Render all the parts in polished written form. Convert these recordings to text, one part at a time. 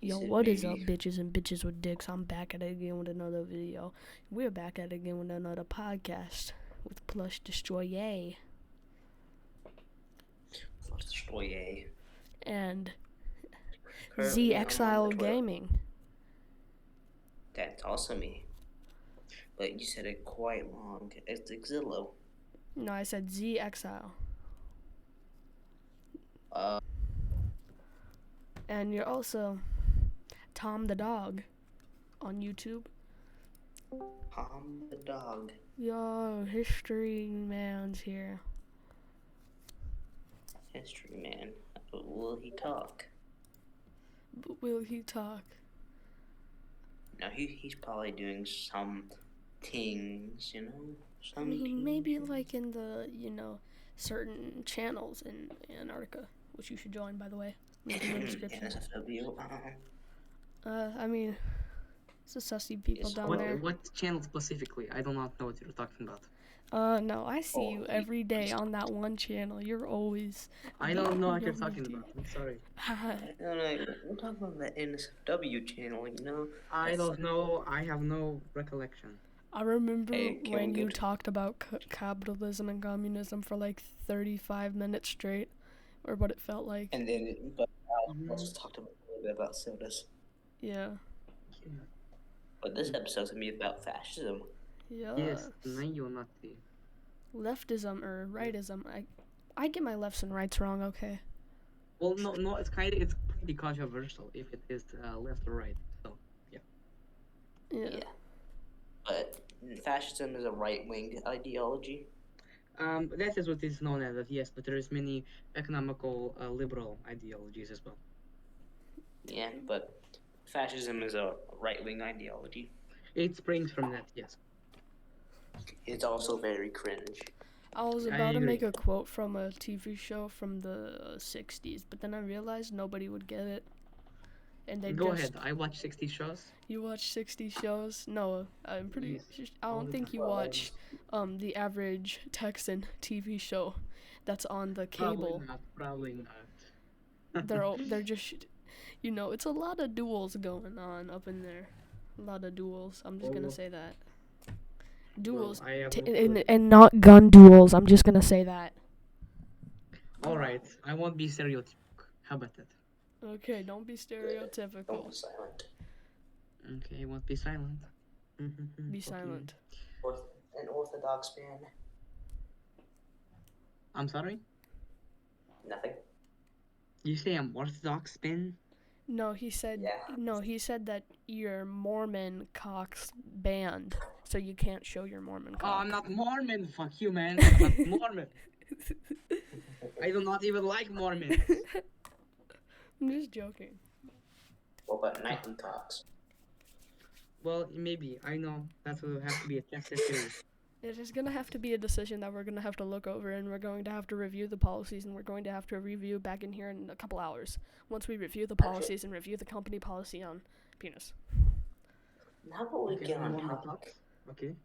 Yo, said what is up, maybe. bitches and bitches with dicks? I'm back at it again with another video. We're back at it again with another podcast with Plush Destroyer Histroyboy. and Z Currently, I'm on the Exile toilet. Gaming. That's also me. But you said it quite long. It's Exillo. No, I said Z Exile. Uh, And you're also Tom the Dog on YouTube. Tom the dog. Yo, History Man's here. History man. Will he talk? But will he talk? No, he's probably doing some things, I mean, maybe like in the, certain channels in Antarctica, which you should join, by the way. Link in the description. NSFW. I mean, it's the sussy people Yes. down there. What channel specifically? I do not know what you're talking about. No, I see you every day on that one channel. You're always. I don't know what you're talking about. I'm sorry. We're talking about the NSFW channel, I don't know. I have no recollection. I remember Hey, can when we you go to- talked about capitalism and communism for like 35 minutes straight, or what it felt like. And then, but I also talked a little bit about sodas. Yeah. But this episode's gonna be about fascism. Yeah. Yes, neo-Nazi. Leftism or rightism. I get my lefts and rights wrong. Okay. Well, no, it's pretty controversial if it is left or right. So Yeah. But fascism is a right-wing ideology. that is what is known as, yes, but there is many economical liberal ideologies as well. Yeah, but fascism is a right-wing ideology. It springs from that, yes. It's also very cringe. I was I about to agree. make a quote from a TV show from the 60s, but then I realized nobody would get it. And they Go just ahead. I watch 60 shows. You watch 60 shows? No, I'm pretty. Yes, I all don't the think time. you watch the average Texan TV show that's on the cable. Probably not. They're just, it's a lot of duels going on up in there. A lot of duels. I'm just gonna say that. Duels, Well, I have and not gun duels. I'm just gonna say that. All right, I won't be stereotypical. How about that? Okay, don't be stereotypical. Don't be silent. Okay, I won't be silent. Be silent. An Orthodox man. I'm sorry? Nothing. You say I'm Orthodox, Ben? No, he said. Yeah. No, he said that your Mormon cock's banned, so you can't show your Mormon cock. Oh, I'm not Mormon. Fuck you, man. I'm not Mormon. I do not even like Mormons. I'm just joking. What about nightly cocks? Well, maybe. I know. That will have to be a tested theory. It is going to have to be a decision that we're going to have to look over, and we're going to have to review the policies, and we're going to have to review back in here in a couple hours. Once we review the policies and review the company policy on penis. How about we get on topic? Okay.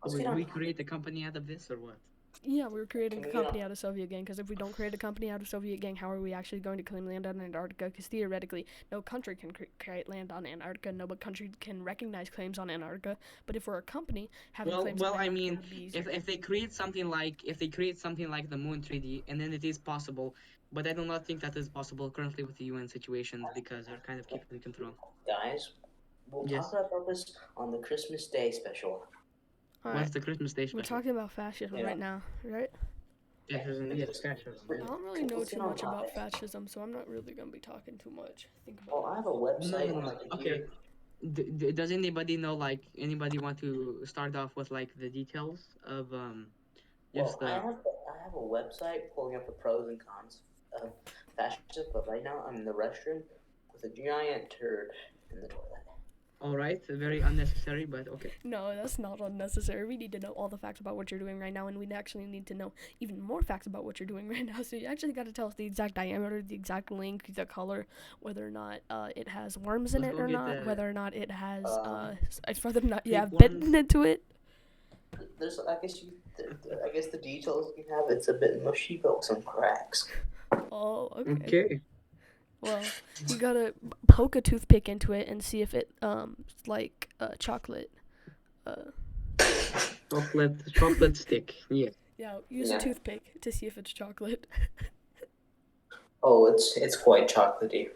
Let's Will get on we topic. create a company out of this or what? Yeah, we're creating Can a we get company on- out of Soviet gang, because if we don't create a company out of Soviet gang, how are we actually going to claim land on Antarctica? Because theoretically, no country can create land on Antarctica, no country can recognize claims on Antarctica, but if we're a company, having claims on I Antarctica mean, would be easier. if they create something like the Moon Treaty, and then it is possible, but I do not think that is possible currently with the UN situations because they're kind of keeping the control. Guys, we'll Yes. talk about this on the Christmas Day special. All What's right, the Christmas Day special? we're talking about fascism right now, right? Yes, fascism. I don't really know Let's too get on much about topic. fascism, so I'm not really going to be talking too much. Think Oh, about I have a website on my Okay. computer. Does anybody know, anybody want to start off with, the details of, just I have a website pulling up the pros and cons of fascism, but right now I'm in the restroom with a giant turd in the toilet. all right, very unnecessary, but okay. No, that's not unnecessary. We need to know all the facts about what you're doing right now, and we actually need to know even more facts about what you're doing right now. So you actually got to tell us the exact diameter, the exact length, the color, whether or not it has worms in Let's it go or get not, whether or not it has whether or not you fake have bitten worms. into it. There's, I guess the details you have, it's a bit mushy, but with some cracks. Oh, okay. Okay. Well, you gotta poke a toothpick into it and see if it like chocolate. Chocolate stick. Yeah. Yeah, use a toothpick to see if it's chocolate. Oh, it's quite chocolatey.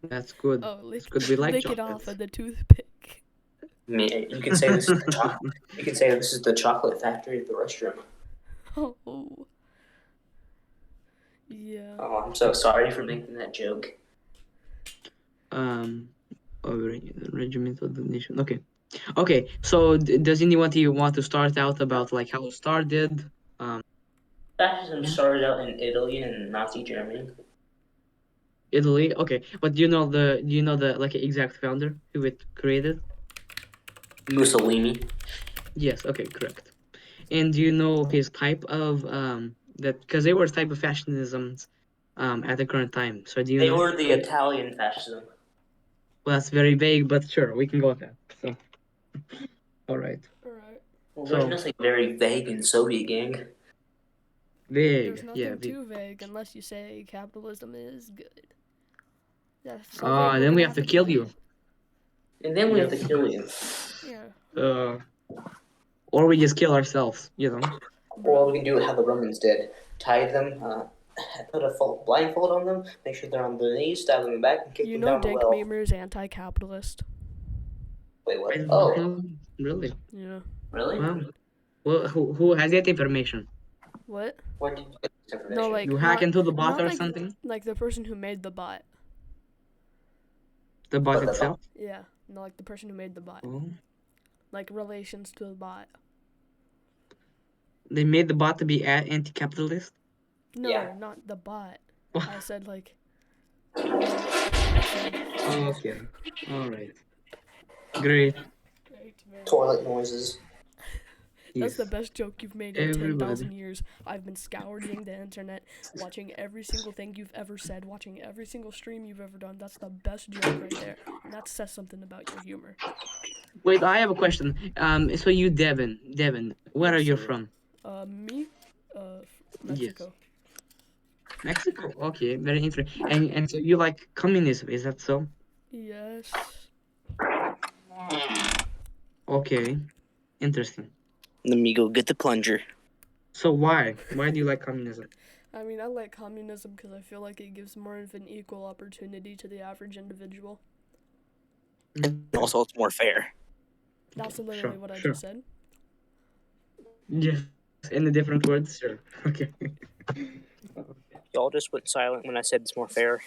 That's good. Oh, That's good. We like lick it chocolates. off of the toothpick. I mean, you can say this is the chocolate. You can say this is the chocolate factory at the restroom. Oh. Yeah. Oh, I'm so sorry for making that joke. Regimental donation. Okay. Okay. So does anyone want to start out about like how it started? Fascism started out in Italy and Nazi Germany. Italy. Okay. But do you know the like exact founder who it created? Mussolini. Yes. Okay. Correct. And do you know his type of that because they were type of fascisms at the current time. So do you They know? were the Italian fascism. Well, that's very vague, but sure, we can go with that. So, all right. Alright. Well, there's So nothing very vague in Soviet gang. There's vague, yeah. nothing Vague. too vague unless you say capitalism is good. That's so vague. We're Then we gonna have to be kill like, you. And then we have to Yep. kill you. yeah. Or we just kill ourselves. You know. Or we can do how the Romans did. Tie them, put a blindfold on them, make sure they're on their knees, stab them in the back, and kick You them know down the Dank well. Mamer is anti-capitalist. Wait, what? I don't Oh, know. Really? Yeah. really? Wow. Well, who has that information? What? Where did you get this information? No, like You hack into the bot not or like something? like the person who made the bot. The bot What, the itself? Yeah, no, like the person who made the bot. Oh. Like relations to the bot. They made the bot to be anti-capitalist. No, Yeah. not the bot. Oh, I said like. okay. All right. Great. Toilet noises. That's Yes. the best joke you've made in Everybody. 10,000 years. I've been scouring the internet, watching every single thing you've ever said, watching every single stream you've ever done. That's the best joke right there. And that says something about your humor. Wait, I have a question. So you, Devin, where Yes, are you sir. from? Me? Mexico. Yes. Mexico. Okay, very interesting. And so you like communism, is that so? Yes. Okay, interesting. Let me go get the plunger. So why? Why do you like communism? I mean, I like communism because I feel like it gives more of an equal opportunity to the average individual. And also, it's more fair. That's literally what I just said. Yes, in the different words, sure. Okay. Y'all just went silent when I said it's more fair.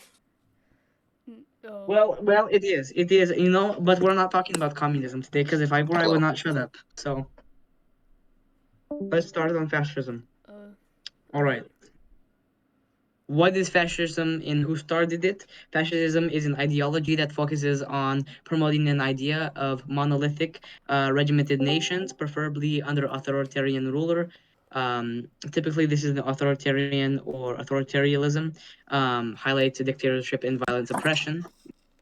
Well, it is, you know, but we're not talking about communism today, because if I were, I would not shut up. So let's start on fascism. All right. What is fascism and who started it? Fascism is an ideology that focuses on promoting an idea of monolithic, regimented nations, preferably under authoritarian ruler. Typically, this is an authoritarian or authoritarianism, highlights dictatorship and violent oppression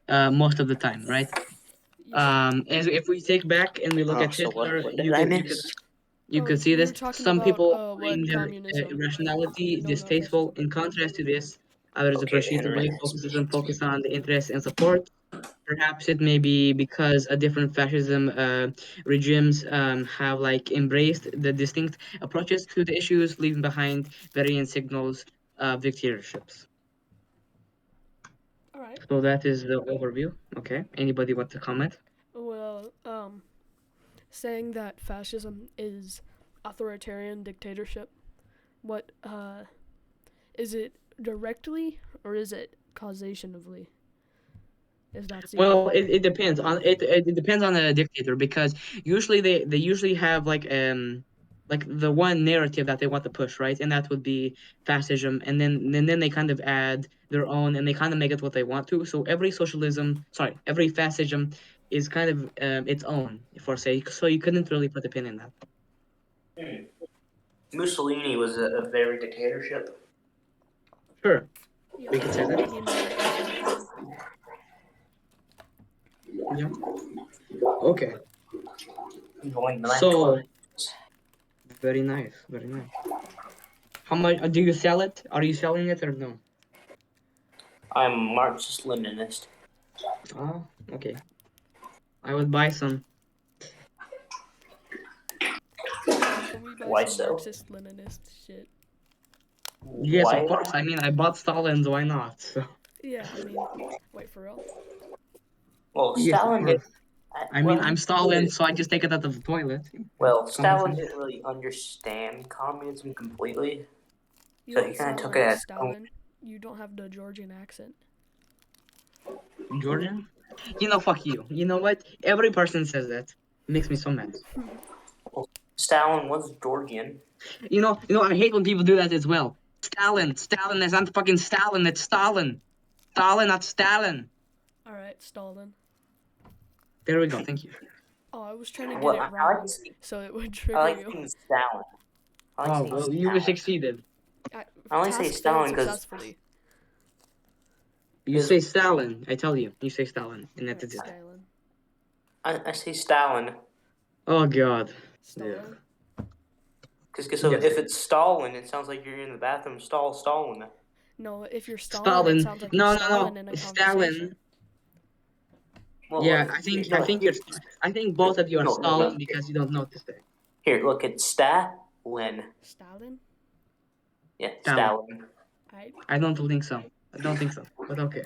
most of the time, right? As if we take back and we look at So Hitler, what did I miss? you could see we this. were talking Some about people find what their communism. irrationality No, distasteful. fascism. In contrast to this, others Okay, appreciate the way Henry. focus on the interest and support. Perhaps it may be because a different fascism regimes have like embraced the distinct approaches to the issues, leaving behind varying signals of dictatorships. All right. So that is the overview. Okay. Anybody want to comment? Well, saying that fascism is authoritarian dictatorship, what is it directly or is it causationally? Is that Well, it depends on it depends on the dictator because usually they usually have like the one narrative that they want to push, right? And that would be fascism, and then they kind of add their own and they kind of make it what they want to. So every fascism is kind of its own, for say. So you couldn't really put a pin in that. Mussolini was a very dictatorship. Sure, Yeah, we could say that. he made authoritarian. Yeah. Okay. Joined the So very nice, very nice. How much do you sell it? Are you selling it or no? I'm Marxist-Leninist. Oh, okay. I would buy some. Can we buy Why some so? Marxist-Leninist shit? Yes, Why? of course. I mean, I bought Stalin's. Why not? So. Yeah, I mean, wait, for real? Well, Yes, of Stalin did. course. I mean, I'm Stalin, Really, so I just take it out of the toilet. well, Common Stalin sense. didn't really understand communism completely, You so don't he kind of sound took it like as Stalin. You don't have the Georgian accent. Georgian? Fuck you. You know what? Every person says that. Makes me so mad. Stalin was Georgian. I hate when people do that as well. Stalin is not fucking Stalin, it's Stalin. Stalin, not Stalin. Alright, Stalin. There we go, thank you. Oh, I was trying to get Well, it I like wrong, to see. so it would I trigger like you. saying Stalin. I like Oh, saying well, you Stalin. succeeded. I only say Task failed Stalin because successfully. You say Stalin, I tell you. You say Stalin, and that's it. Stalin. I say Stalin. Oh, God. Stalin? Because Yes. if it's Stalin, it sounds like you're in the bathroom Stalin. No, if you're Stalin, Stalin. it sounds like No, you're no, Stalin no. in a Stalin. conversation. Well, Yeah, look, I think both of you are No. Stalin because you don't notice it. Here, look, it's Stalin. Stalin? Yeah, Stalin. Stalin. I don't think so. But okay.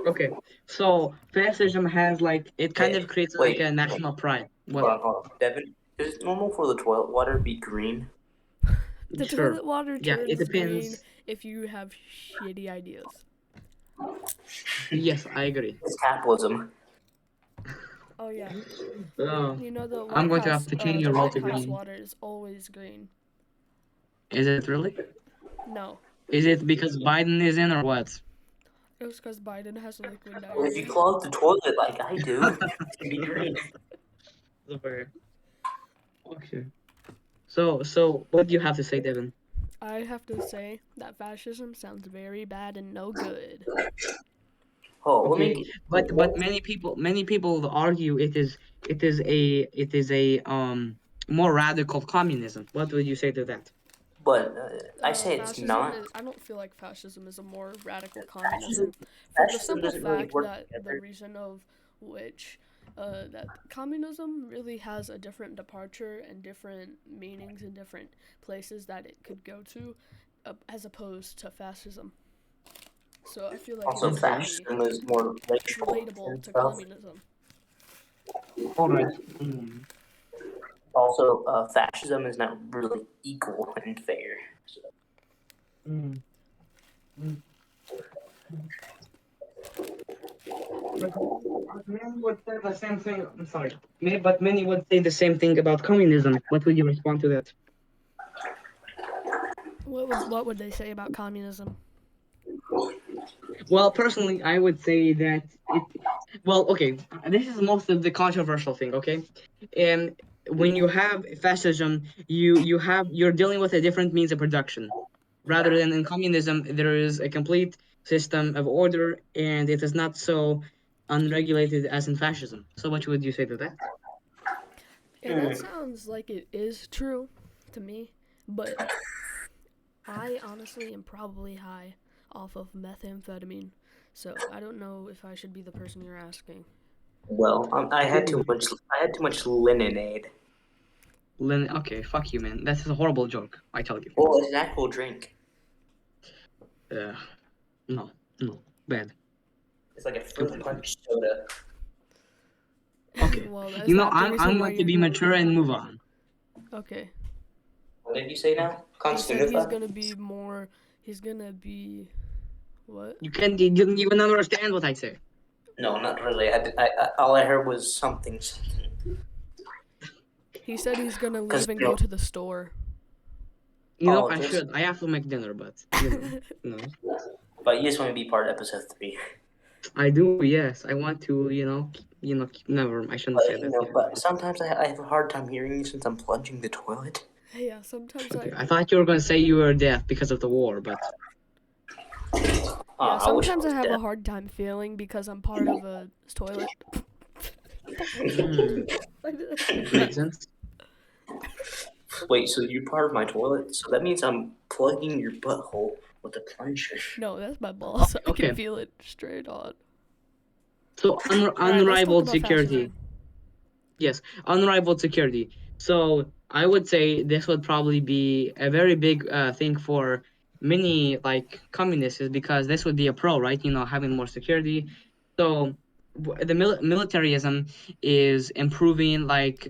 Okay. So fascism has it kind of creates like a national pride. What? Hold on. Devin, is it normal for the toilet water to be green? The Sure. toilet water Yeah, it turns green depends. if you have shitty ideas. Yes, I agree. It's capitalism. Oh yeah. I'm The going to have to change your role to White House green. water is always green. Is it really? No. Is it because Biden is in or what? It was because Biden has liquid If you diarrhea. clog the toilet like I do, it's gonna be green. Okay. So what do you have to say, Devin? I have to say that fascism sounds very bad and no good. Oh, Okay, but many people argue it is a more radical communism. What would you say to that? But I say it's Fascism not. I don't feel like fascism is a more radical communism, for the Fascism simple doesn't really fact work that the together. reason of which that communism really has a different departure and different meanings in different places that it could go to, as opposed to fascism. So I feel like Also, it is very fascism is more racial relatable and to stuff. communism. All right. Also, fascism is not really equal and fair. So. Mm. Mm. But many would say the same thing. I'm sorry. But many would say the same thing about communism. What would you respond to that? What would they say about communism? Well, personally, I would say that it. Well, okay, this is most of the controversial thing. Okay, and when you have fascism, you're dealing with a different means of production, rather than in communism, there is a complete system of order, and it is not so unregulated as in fascism. So, what would you say to that? Yeah, that sounds like it is true to me, but I honestly am probably high off of methamphetamine, so I don't know if I should be the person you're asking. Well, I had too much. I had too much lemonade. Okay, fuck you, man. That's a horrible joke. I tell you. Well, it's an actual drink. Uh, no, bad. It's like a fruit punch soda. Okay. Well, is that the reason I'm why going to you're be mature and move on. okay? What did you say now? He said he's Constanufa? gonna be more. He's gonna be what? You didn't even understand what I said. No, not really. All I heard was something. He said he's gonna leave and go to the store. I should. I have to make dinner, but But you just want to be part of episode 3. I do. Yes, I want to. Never. I shouldn't say that. But sometimes I have a hard time hearing you since I'm plunging the toilet. Yeah, sometimes Okay. I thought you were going to say you were deaf because of the war, but yeah, sometimes I have deaf. a hard time feeling because I'm part of a toilet. Makes sense. Wait, so you're part of my toilet? So that means I'm plugging your butthole with a plunger. No, that's my balls. I Okay. can feel it straight on. So unrivaled security. Fascism. Yes, unrivaled security. So I would say this would probably be a very big thing for many like communists, is because this would be a pro, right? Having more security. So the militarism is improving like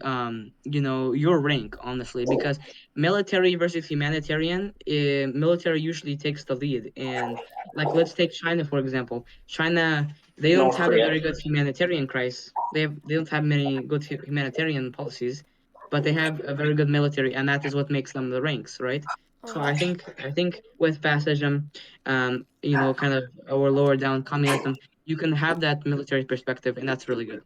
your rank, honestly, because military versus humanitarian, military usually takes the lead. And like, let's take China for example. China, they don't North have a Korea. very good humanitarian crisis. They don't have many good humanitarian policies, but they have a very good military, and that is what makes them the ranks, right? So I think with fascism, kind of, or lower down communism, you can have that military perspective, and that's really good.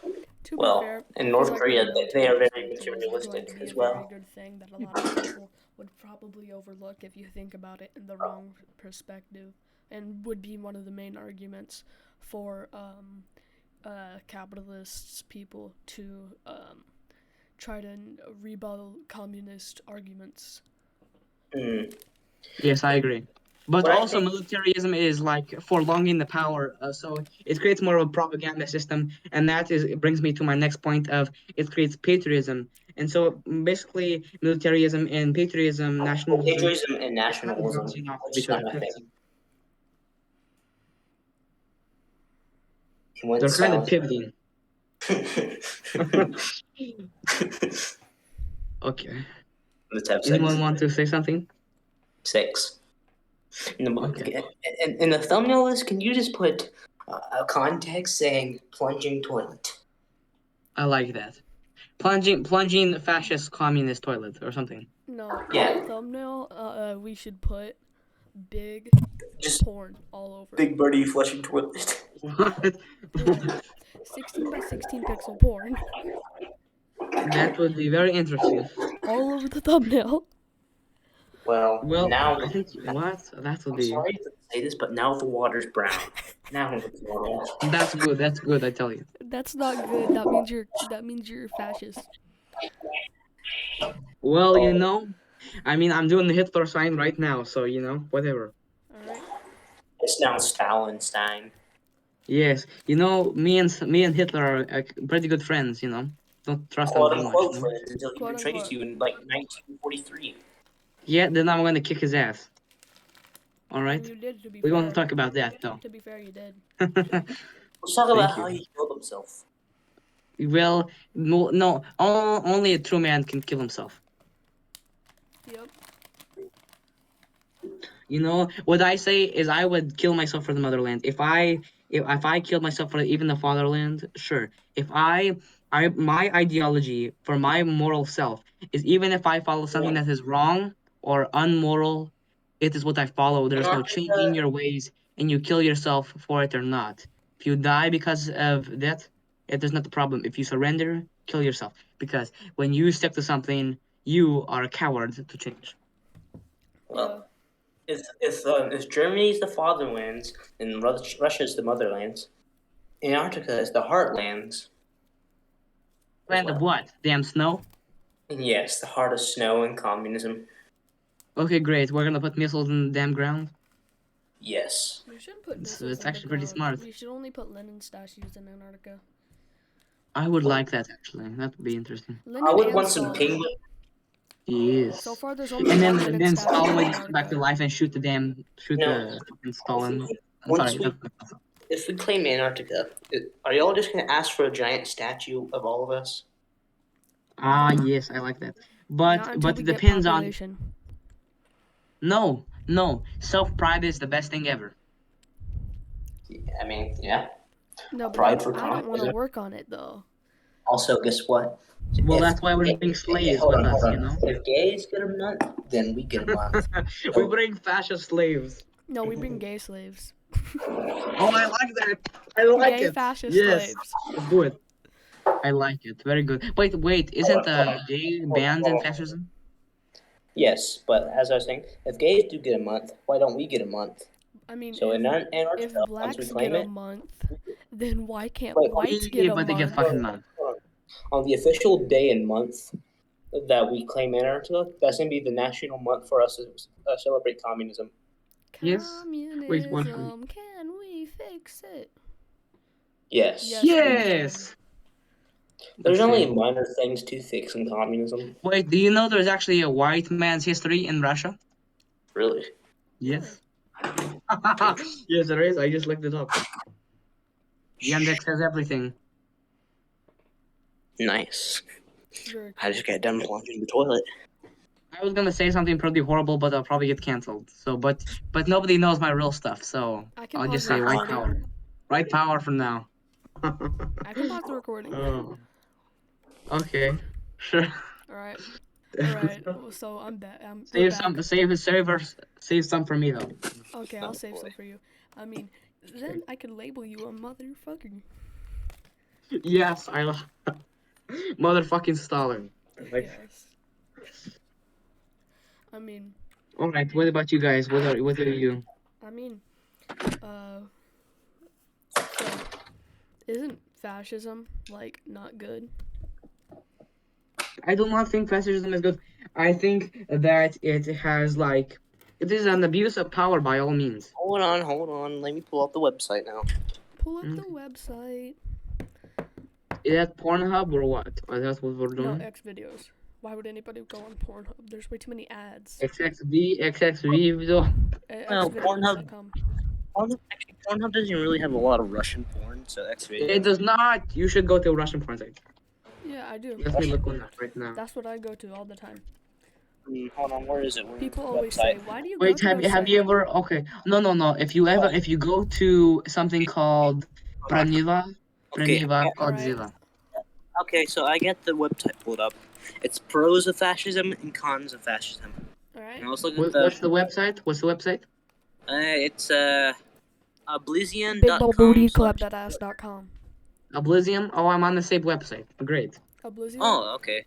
To be Well, fair, I in feel North like Korea, the they military are very perspective is going to materialistic be as a very well. good thing that a lot of people would probably overlook if you think about it in the wrong perspective, and would be one of the main arguments for capitalists people to try to rebuttal communist arguments. Yes, I agree. But What I also, think, militarism is like prolonging the power, so it creates more of a propaganda system, and it brings me to my next point of it creates patriotism. And so basically, militarism and patriotism, nationalism, patriotism and they're kind of nationalism bouncing off are of each just other. nothing. He went They're kind of south. pivoting. Okay. Let's have Anyone 6. want to say something? 6. Okay. In the thumbnail list, can you just put a context saying plunging toilet? I like that. Plunging fascist communist toilet or something. No, Yeah. in the thumbnail, we should put big Just porn all over. big birdie flushing toilet. What? 16 by 16 pixel porn That would be very interesting. all over the thumbnail. Well, Well, now I think what that would I'm be. sorry to say this, but now the water's brown. Now it's normal. That's good. That's good. I tell you. That's not good. That means you're fascist. Well, I mean, I'm doing the Hitler sign right now, so whatever. All right. It's now Stalinstein. Yes, me and Hitler are pretty good friends. Don't trust him Quote too much. unquote friends until he Quote betrays unquote. you in like 1943. Yeah, then I'm gonna kick his ass. All right. And you did, to be We fair. won't talk about that though. To be fair, you did. Let's talk about how he killed himself. Well, no, only a true man can kill himself. Yep. What I say is I would kill myself for the motherland. If I killed myself for even the fatherland, sure. If my ideology for my moral self is, even if I follow something that is wrong or unmoral, it is what I follow. There's no changing your ways, and you kill yourself for it or not. If you die because of that, it is not the problem. If you surrender, kill yourself, because when you stick to something, you are a coward to change. Well, if Germany's the fatherlands and Russia's the motherlands, Antarctica is the heartlands. Land of what? Damn snow? And yes, the heart of snow and communism. Okay, great. We're gonna put missiles in the damn ground. Yes. We shouldn't put It's missiles in actually the pretty ground. smart. We should only put Lenin statues in Antarctica. I would like that, actually. That would be interesting. Lenin I would and want some Stalin. penguin. Yes. So far, there's only And one then Lenin then statue Stalin in would just come back to Antarctica. life and shoot No. the fucking Stalin. I'm Once sorry. if we claim Antarctica, are y'all just gonna ask for a giant statue of all of us? Yes, I like that. Not But until it we get depends on. population. No. Self-pride is the best thing ever. I mean, yeah. No, but Pride for I don't want to communism. work on it though. Also, guess what? Well, that's why we're bringing slaves with us, If gays get a month, then we get a month. We bring fascist slaves. No, we bring gay slaves. Oh, I like that. I like Gay it. fascist Yes. slaves. Let's do it. I like it. Very good. Wait. Isn't gay banned in fascism? Yes, but as I was saying, if gays do get a month, why don't we get a month? I mean, So in if Antarctica, once we blacks claim get a it, month, then why can't Wait, whites get a but they get month? fucking month. on the official day and month that we claim Antarctica, that's gonna be the national month for us to celebrate communism. Yes. Wait, what? Communism, can we fix it? Yes. Yes. There's Okay. only minor things to fix in communism. Wait, do you know there's actually a white man's history in Russia? Really? Yes. Yes, there is. I just looked it up. Yandex has everything. Nice. Very I just got done plunging the toilet. I was gonna say something pretty horrible, but I'll probably get canceled. So, but nobody knows my real stuff, so I can I'll pause just the say white recording. power. White power from now. I can pause the recording. Oh. Okay. Sure. All right. All right. So I'm back. Save some. Save some for me though. Okay, I'll save some for you. I mean, then I could label you a motherfucker. Yes, I love motherfucking Stalin. Yes. I mean. All right. What about you guys? What are you? I mean, so isn't fascism like not good? I do not think fascism is good. I think that it has like it is an abuse of power by all means. Hold on. Let me pull up the website now. Pull up the website. Is that Pornhub or what? Or that's what we're No, doing? X videos. Why would anybody go on Pornhub? There's way too many ads. XXV video. Well, Xvideos.com. Pornhub doesn't really have a lot of Russian porn, so that's video. It does not. You should go to a Russian porn site. Yeah, I do. Let me look on that right now. That's what I go to all the time. Hold on, where is it? People always say, "Why do you Wait, go to have you ever? Okay, no. If you go to something called Praniva Odziva. Okay, so I get the website pulled up. It's pros of fascism and cons of fascism. All right. And I was looking What's the website? What's the website? It's Oblizion.com. BigBoldBootyClub.ass.com. Oblizion. Oh, I'm on the same website. Great. Oblizion. Oh, okay.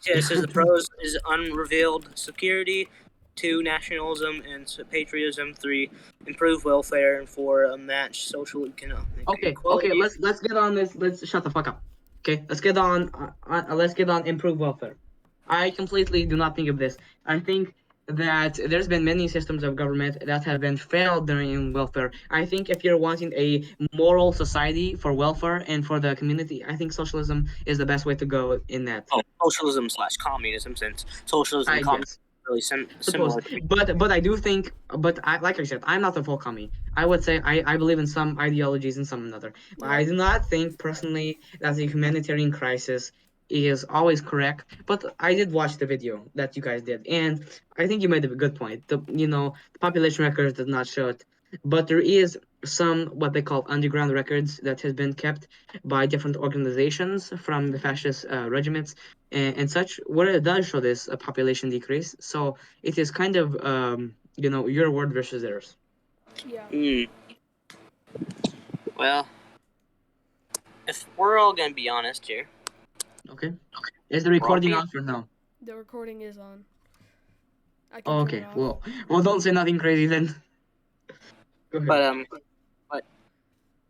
Yeah, it says the pros is unrevealed security, 2, nationalism and patriotism, 3, improved welfare, and 4, match social economic equality. Okay. Let's get on this. Let's shut the fuck up. Okay, let's get on. Let's get on improved welfare. I completely do not think of this. I think that there's been many systems of government that have been failed during welfare. I think if you're wanting a moral society for welfare and for the community, I think socialism is the best way to go in that. Oh, socialism/communism, since socialism and communism are really similar. But I do think, like I said, I'm not a full commie. I would say I believe in some ideologies and some another. Yeah. I do not think personally that the humanitarian crisis is always correct, but I did watch the video that you guys did, and I think you made a good point. The population records did not show it, but there is some what they call underground records that has been kept by different organizations from the fascist regiments and such, where it does show this population decrease. So it is kind of your word versus theirs. Yeah. Well, if we're all gonna be honest here. Okay. Is the recording on or no? The recording is on. I can okay. Well, don't say nothing crazy then. Go ahead. But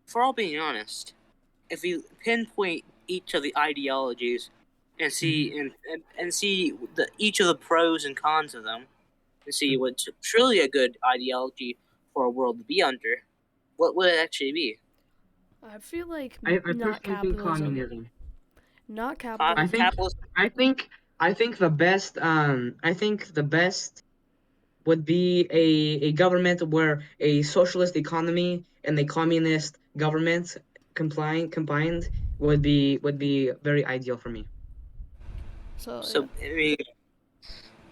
for all being honest, if we pinpoint each of the ideologies and see and see each of the pros and cons of them, and see what's truly a good ideology for a world to be under, what would it actually be? I feel like I not capitalism. Communism. Not capitalism. I think the best would be a government where a socialist economy and a communist government combined would be very ideal for me. So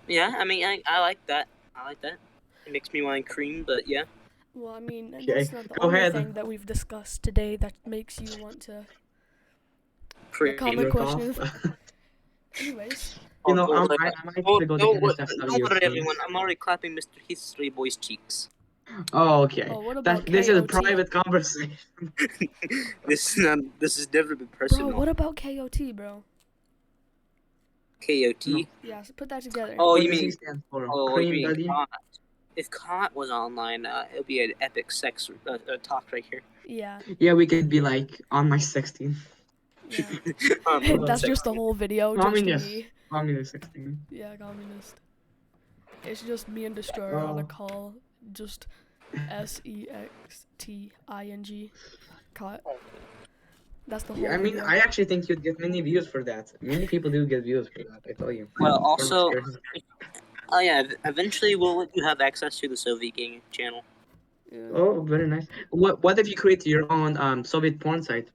yeah. I mean, I like that. It makes me want cream, but yeah. Well, I mean, that's not the only thing that we've discussed today that makes you want to. Cream. A common question. Anyways. I might go to get everyone. I'm already clapping Mr. Histroyboy's cheeks. Oh, okay. Oh, what about this is a private conversation. This has never been personal. Bro, what about KOT, bro? KOT? No. Yeah, so put that together. Oh, what you does mean? He stand for? Cream Buddy? If Kant was online, it would be an epic sex talk right here. Yeah. Yeah, we could be like on my 16. Yeah. That's just the whole video. Communist. Just me. Communist 16. Yeah, communist. It's just me and Destroyer on a call, just SEXTING. Caught. That's the whole Yeah, I mean, video. I actually think you'd get many views for that. Many people do get views for that, I tell you. Well, From also, experience. oh yeah, eventually we'll let you have access to the Soviet gaming channel. Yeah. Oh, very nice. What if you create your own Soviet porn site?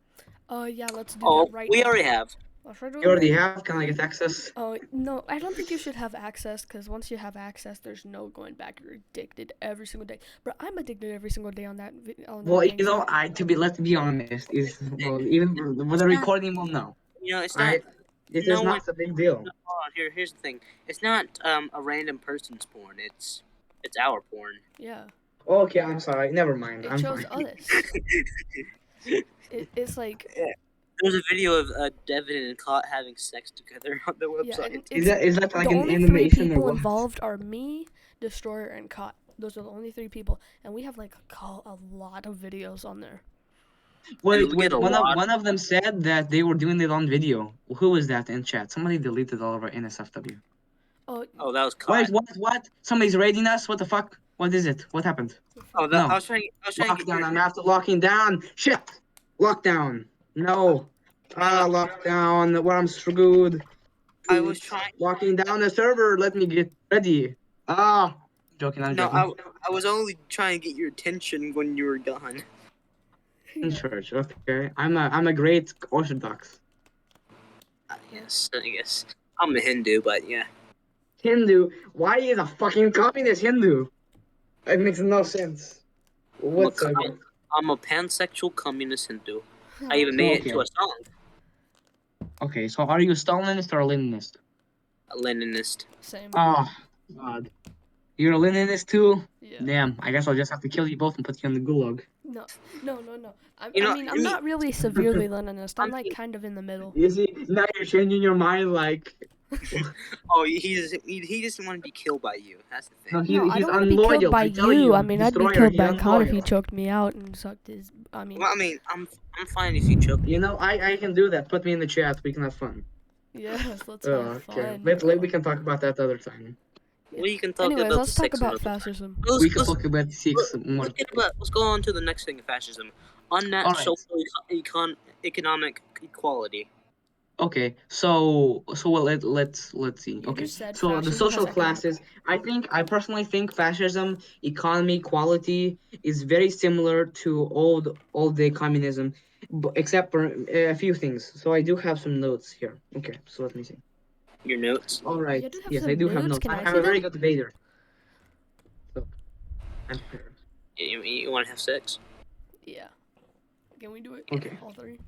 Yeah, let's do Oh, that right we now. already have. Let's try to do You it already right now. have? Can I get access? Oh, no, I don't think you should have access, because once you have access, there's no going back. You're addicted every single day. But I'm addicted every single day on that Well, gang you know, site. let's be honest, is well, even with the recording will know. It's not. It is No one. not a big deal. No, hold on, here's the thing. It's not a random person's porn. It's our porn. Yeah. Okay, I'm sorry. Never mind. It I'm shows fine. us. It's like... There's a video of Devin and Caught having sex together on the Yeah, website. and Is that like the an only 3 animation or people what? involved are me, Destroyer, and Caught. Those are the only 3 people, and we have like a lot of videos on there. Wait, we get a one lot. of them said that they were doing it on video. Who was that in chat? Somebody deleted all of our NSFW. Oh, that was Caught. Wait, what? Somebody's raiding us? What the fuck? What is it? What happened? Oh, No. I was trying to get Lockdown. your... I'm after locking down. Shit. Lockdown. No. Lockdown. Where I'm screwed. I was trying. Locking down the server. Let me get ready. I'm joking. I'm No, joking. I was only trying to get your attention when you were gone. In church. Okay. I'm a great Orthodox. Yes, I guess. I'm a Hindu, but yeah. Hindu. Why is a fucking communist Hindu? It makes no sense. Whatsoever. I'm a pansexual communist Hindu. I even made it into a song. Okay, so are you a Stalinist or a Leninist? A Leninist. Same. Oh, God. You're a Leninist too? Yeah. Damn, I guess I'll just have to kill you both and put you in the gulag. No. I mean, I'm me- not really severely Leninist. I'm like kind of in the middle. You see, now you're changing your mind like... Oh, he doesn't want to be killed by you. That's the thing. No, I he's don't want to be unloyal. killed by I tell you. I mean, I'd be Destroyer, killed by he's Cod if he unloyal. choked me out and sucked his... I mean... Well, I mean, I'm fine if you choke me. You know, I can do that. Put me in the chat. We can have fun. Yes, let's have Okay. fun. We can talk about that other time. We can talk Anyways, about let's the talk sex about another time. fascism. We can talk about 6 more. Let's go on to the next thing of fascism. Unmatched social economic equality. Okay, so well let's see. You Okay, just said so the fascism social has classes. I personally think fascism, economy, equality is very similar to old day communism, except for a few things. So I do have some notes here. Okay, so let me see. Your notes. All right. You do have Yes, some I do have notes. notes. Can I I'm see a very them? good debater. So I'm prepared. You want to have sex? Yeah. Can we do it? Okay. All 3.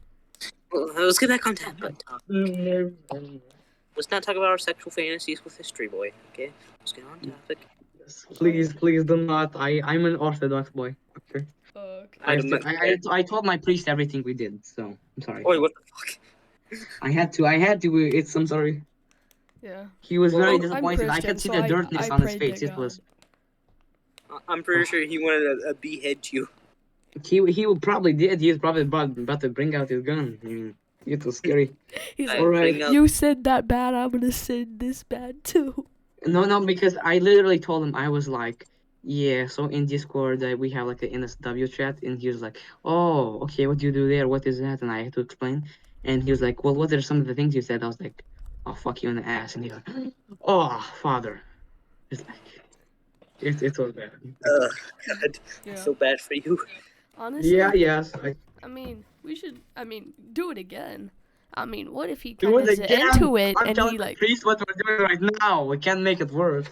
Well, let's get back on topic. Let's not talk about our sexual fantasies with Histroyboy. Okay, let's get on topic. Yes, please do not. I'm an Orthodox boy. Okay. Okay. I told my priest everything we did, so I'm sorry. Wait, what the fuck? I had to. I'm sorry. Yeah. He was very I'm disappointed. I could see Christian, the so dirtness I on his prayed face. to It was. I'm pretty sure he wanted to behead you. He probably did. He was probably about to bring out his gun. I mean, it was scary. He's I like, right. you said that bad, I'm gonna say this bad too. No, because I literally told him, I was like, yeah. So in Discord we have like an NSW chat, and he was like, oh, okay, what do you do there? What is that? And I had to explain, and he was like, well, what are some of the things you said? I was like, oh, fuck you in the ass, and he's like, oh, father. It's like, it was bad. God, Yeah. I feel bad for you. Honestly. Yeah. Yes. I mean, we should. I mean, do it again. I mean, what if he Do kind it of again. into it I'm and telling he the like? priest what we're doing right now. We can't make it worse.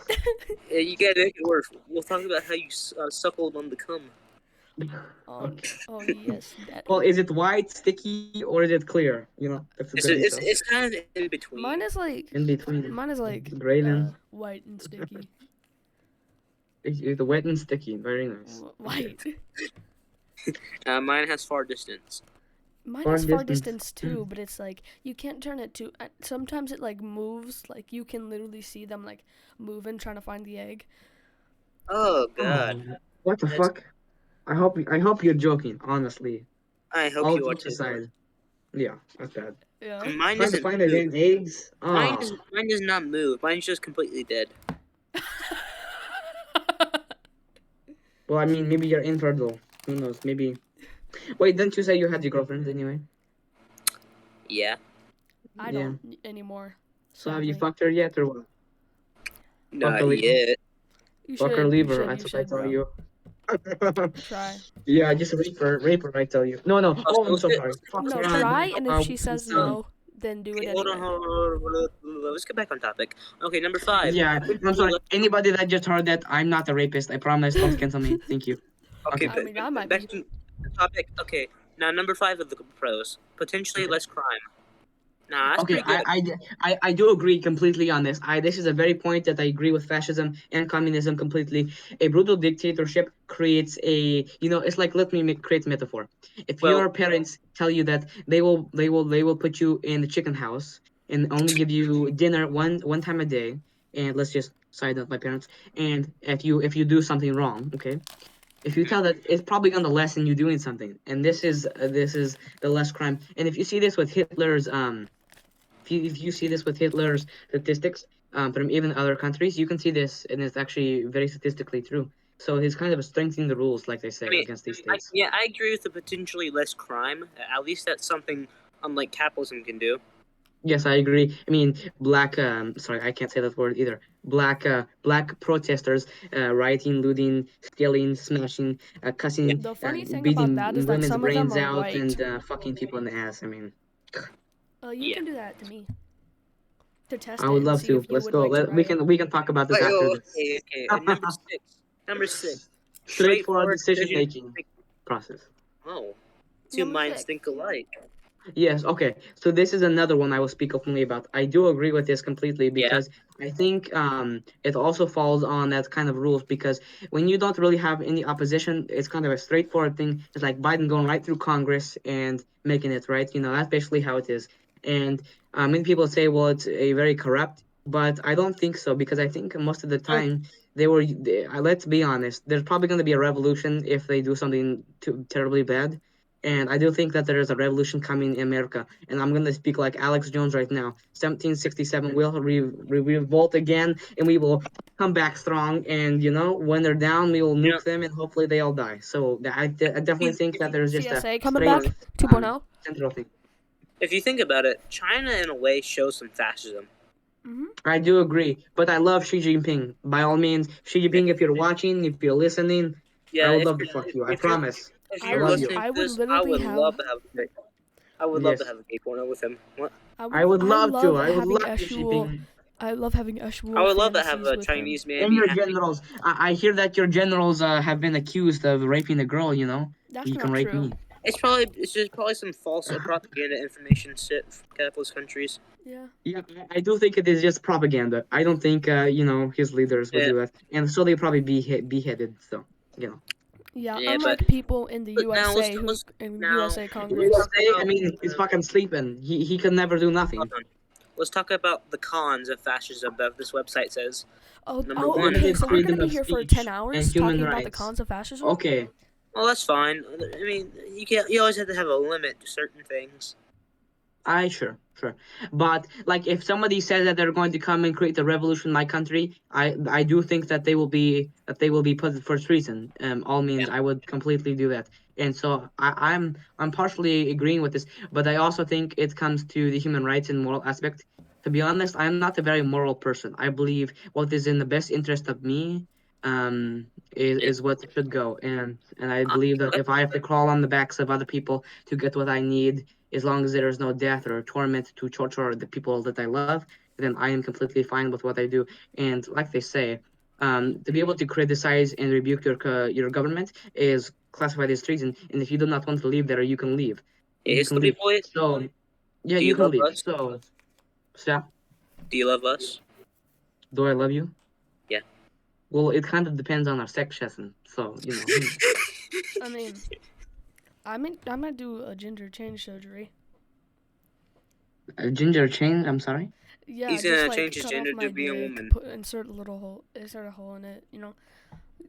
Yeah, you gotta make it worse. We'll talk about how you suckled on the cum. Okay. Oh yes, that. Well, is it white, sticky, or is it clear? You know, that's a good detail. It's kind of in between. Mine is like. In between. Mine is like Graydon. white and sticky. It's wet and sticky. Very nice. White. Mine has far distance. Mine has far distance too, but it's like you can't turn it to. Sometimes it like moves, like you can literally see them like moving, trying to find the egg. Oh God! What the fuck? I hope you're joking. Honestly. I hope all you are jokes too. aside. Yeah, that's bad. Yeah. Mine Trying to find again eggs. Mine does not move. Mine's just completely dead. Well, I mean, maybe you're infertile. Who knows? Maybe. Wait, didn't you say you had your girlfriend anyway? Yeah. I Yeah. don't anymore. So have you sadly. fucked her yet or what? Not or leave her. yet. You Fuck should. or leave You her. should. That's You what I should, tell bro. you. Try. Yeah, just rape her. I tell you. No. Oh, Oh, I'm so so let's sorry. Fuck No, her. try, and if she says So, no, then do it Okay, hold anyway. on. Let's get back on topic. Okay, number 5. yeah, I'm sorry. Anybody that just heard that, I'm not a rapist. I promise. Don't cancel me. Thank you. Okay, I mean, I might back be. to the topic. Okay, now number 5 of the pros. Potentially less crime. Nah, that's Okay, pretty good. I do agree completely on this. This is a very point that I agree with fascism and communism completely. A brutal dictatorship creates it's like, let me create a metaphor. If Well, your parents tell you that they will put you in the chicken house and only give you dinner one time a day, and let's just side up my parents. And if you do something wrong, okay, if you tell that, it's probably gonna lessen you doing something, and this is the less crime. And if you see this with Hitler's if you see this with Hitler's statistics from even other countries, you can see this, and it's actually very statistically true. So he's kind of strengthening the rules, like they I say, mean, against these states. I agree with the potentially less crime. At least that's something unlike capitalism can do. Yes, I agree. I mean, sorry, I can't say that word either. Black protesters, rioting, looting, stealing, smashing, cussing, The funny thing about beating that is that women's some of them brains are out, white. and fucking people in the ass. I mean, You Yeah. can do that to me. To test I it would and love see to. if you Let's would go. like to We riot. can talk about this after this. Okay. And number 6. Number 6. Straightforward decision making process. Oh, two Number minds 6. think alike. Yes, okay. So this is another one I will speak openly about. I do agree with this completely Yeah. because I think it also falls on that kind of rules because when you don't really have any opposition, it's kind of a straightforward thing. It's like Biden going right through Congress and making it right. That's basically how it is. And many people say, well, it's a very corrupt, but I don't think so because I think most of the time let's be honest, there's probably going to be a revolution if they do something too terribly bad. And I do think that there is a revolution coming in America. And I'm going to speak like Alex Jones right now. 1767 will revolt again, and we will come back strong. And, when they're down, we will You know, nuke them, and hopefully they all die. So I definitely think that there's just a CSA coming straight back 2.0. central thing. if you think about it, China in a way shows some fascism. I do agree. But I love Xi Jinping. By all means, Xi Jinping, if you're watching, if you're listening, I Yeah, would love to fuck you. I promise. if I you're love you. listening I to would this, literally have. I would love to Yes. have a gay porno with him. What? I would I love to. love I would having love to, Xi actual. Jinping. I love having I actual would love to have fantasies a with him. Chinese man And be your happy. generals. I hear that your generals have been accused of raping a girl. That's You can not rape true. me. It's just probably some false propaganda information shit from capitalist countries. Yeah. Yeah, I do think it is just propaganda. I don't think his leaders would Yeah, do that, and so they probably be beheaded. So Yeah. yeah, Unlike people in the but now USA who in now USA let's Congress. talk USA. I about mean, he's fucking sleeping. He can never do hold nothing. on. Let's talk about the cons of fascism that this website says. Number Oh, one, okay. Limited So we're gonna freedom be of here for speech 10 and hours human talking about the rights. cons of fascism. Okay, well, that's fine. I mean, you always have to have a limit to certain things. sure. But like, if somebody says that they're going to come and create a revolution in my country, I do think that they will be put for treason. All means, I would completely do that. And so I'm partially agreeing with this, but I also think it comes to the human rights and moral aspect. To be honest, I'm not a very moral person. I believe what is in the best interest of me is what should go. And I believe that if I have to crawl on the backs of other people to get what I need, as long as there is no death or torment to torture the people that I love, then I am completely fine with what I do. And like they say, to be able to criticize and rebuke your government is classified as treason. And if you do not want to live there, you can leave. Hey, You can History leave. Boy, So yeah, do you you can love leave. us? So Do you love us? do I love you? Yeah. Well, it kind of depends on our sexism. So I mean, I'm gonna do a gender change surgery. a ginger chain. I'm sorry. Yeah, He's just gonna like change his cut gender off my to be a dick, woman. insert a hole in it.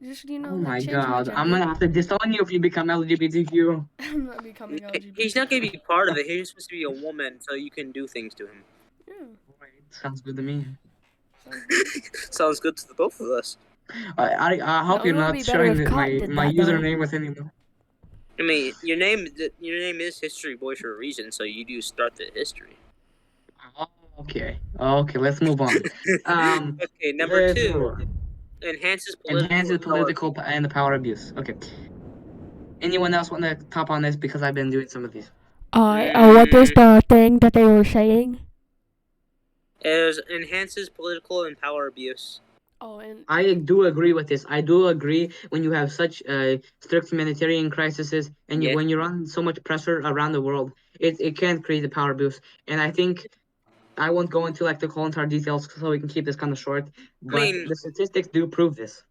Just Oh like my change my God, I'm gender. gonna have to disown you if you become LGBTQ. I'm not becoming He's LGBT. not gonna be part of it. He's supposed to be a woman, so you can do things to him. Yeah, Right, sounds good to me. sounds good. Sounds good to the both of us. I hope No, you're it would not be better sharing if Cotton did my that, though. username with anyone. I mean, your name is Histroyboy for a reason, so you do start the history. Okay, let's move on. Okay, number 2, enhances political and power abuse. Okay. Anyone else want to top on this because I've been doing some of these? What is the thing that they were saying? It enhances political and power abuse. Oh, and I do agree with this. I do agree when you have such strict humanitarian crises and when you run so much pressure around the world, it can create a power abuse. And I think I won't go into like the whole entire details so we can keep this kind of short. But the statistics do prove this.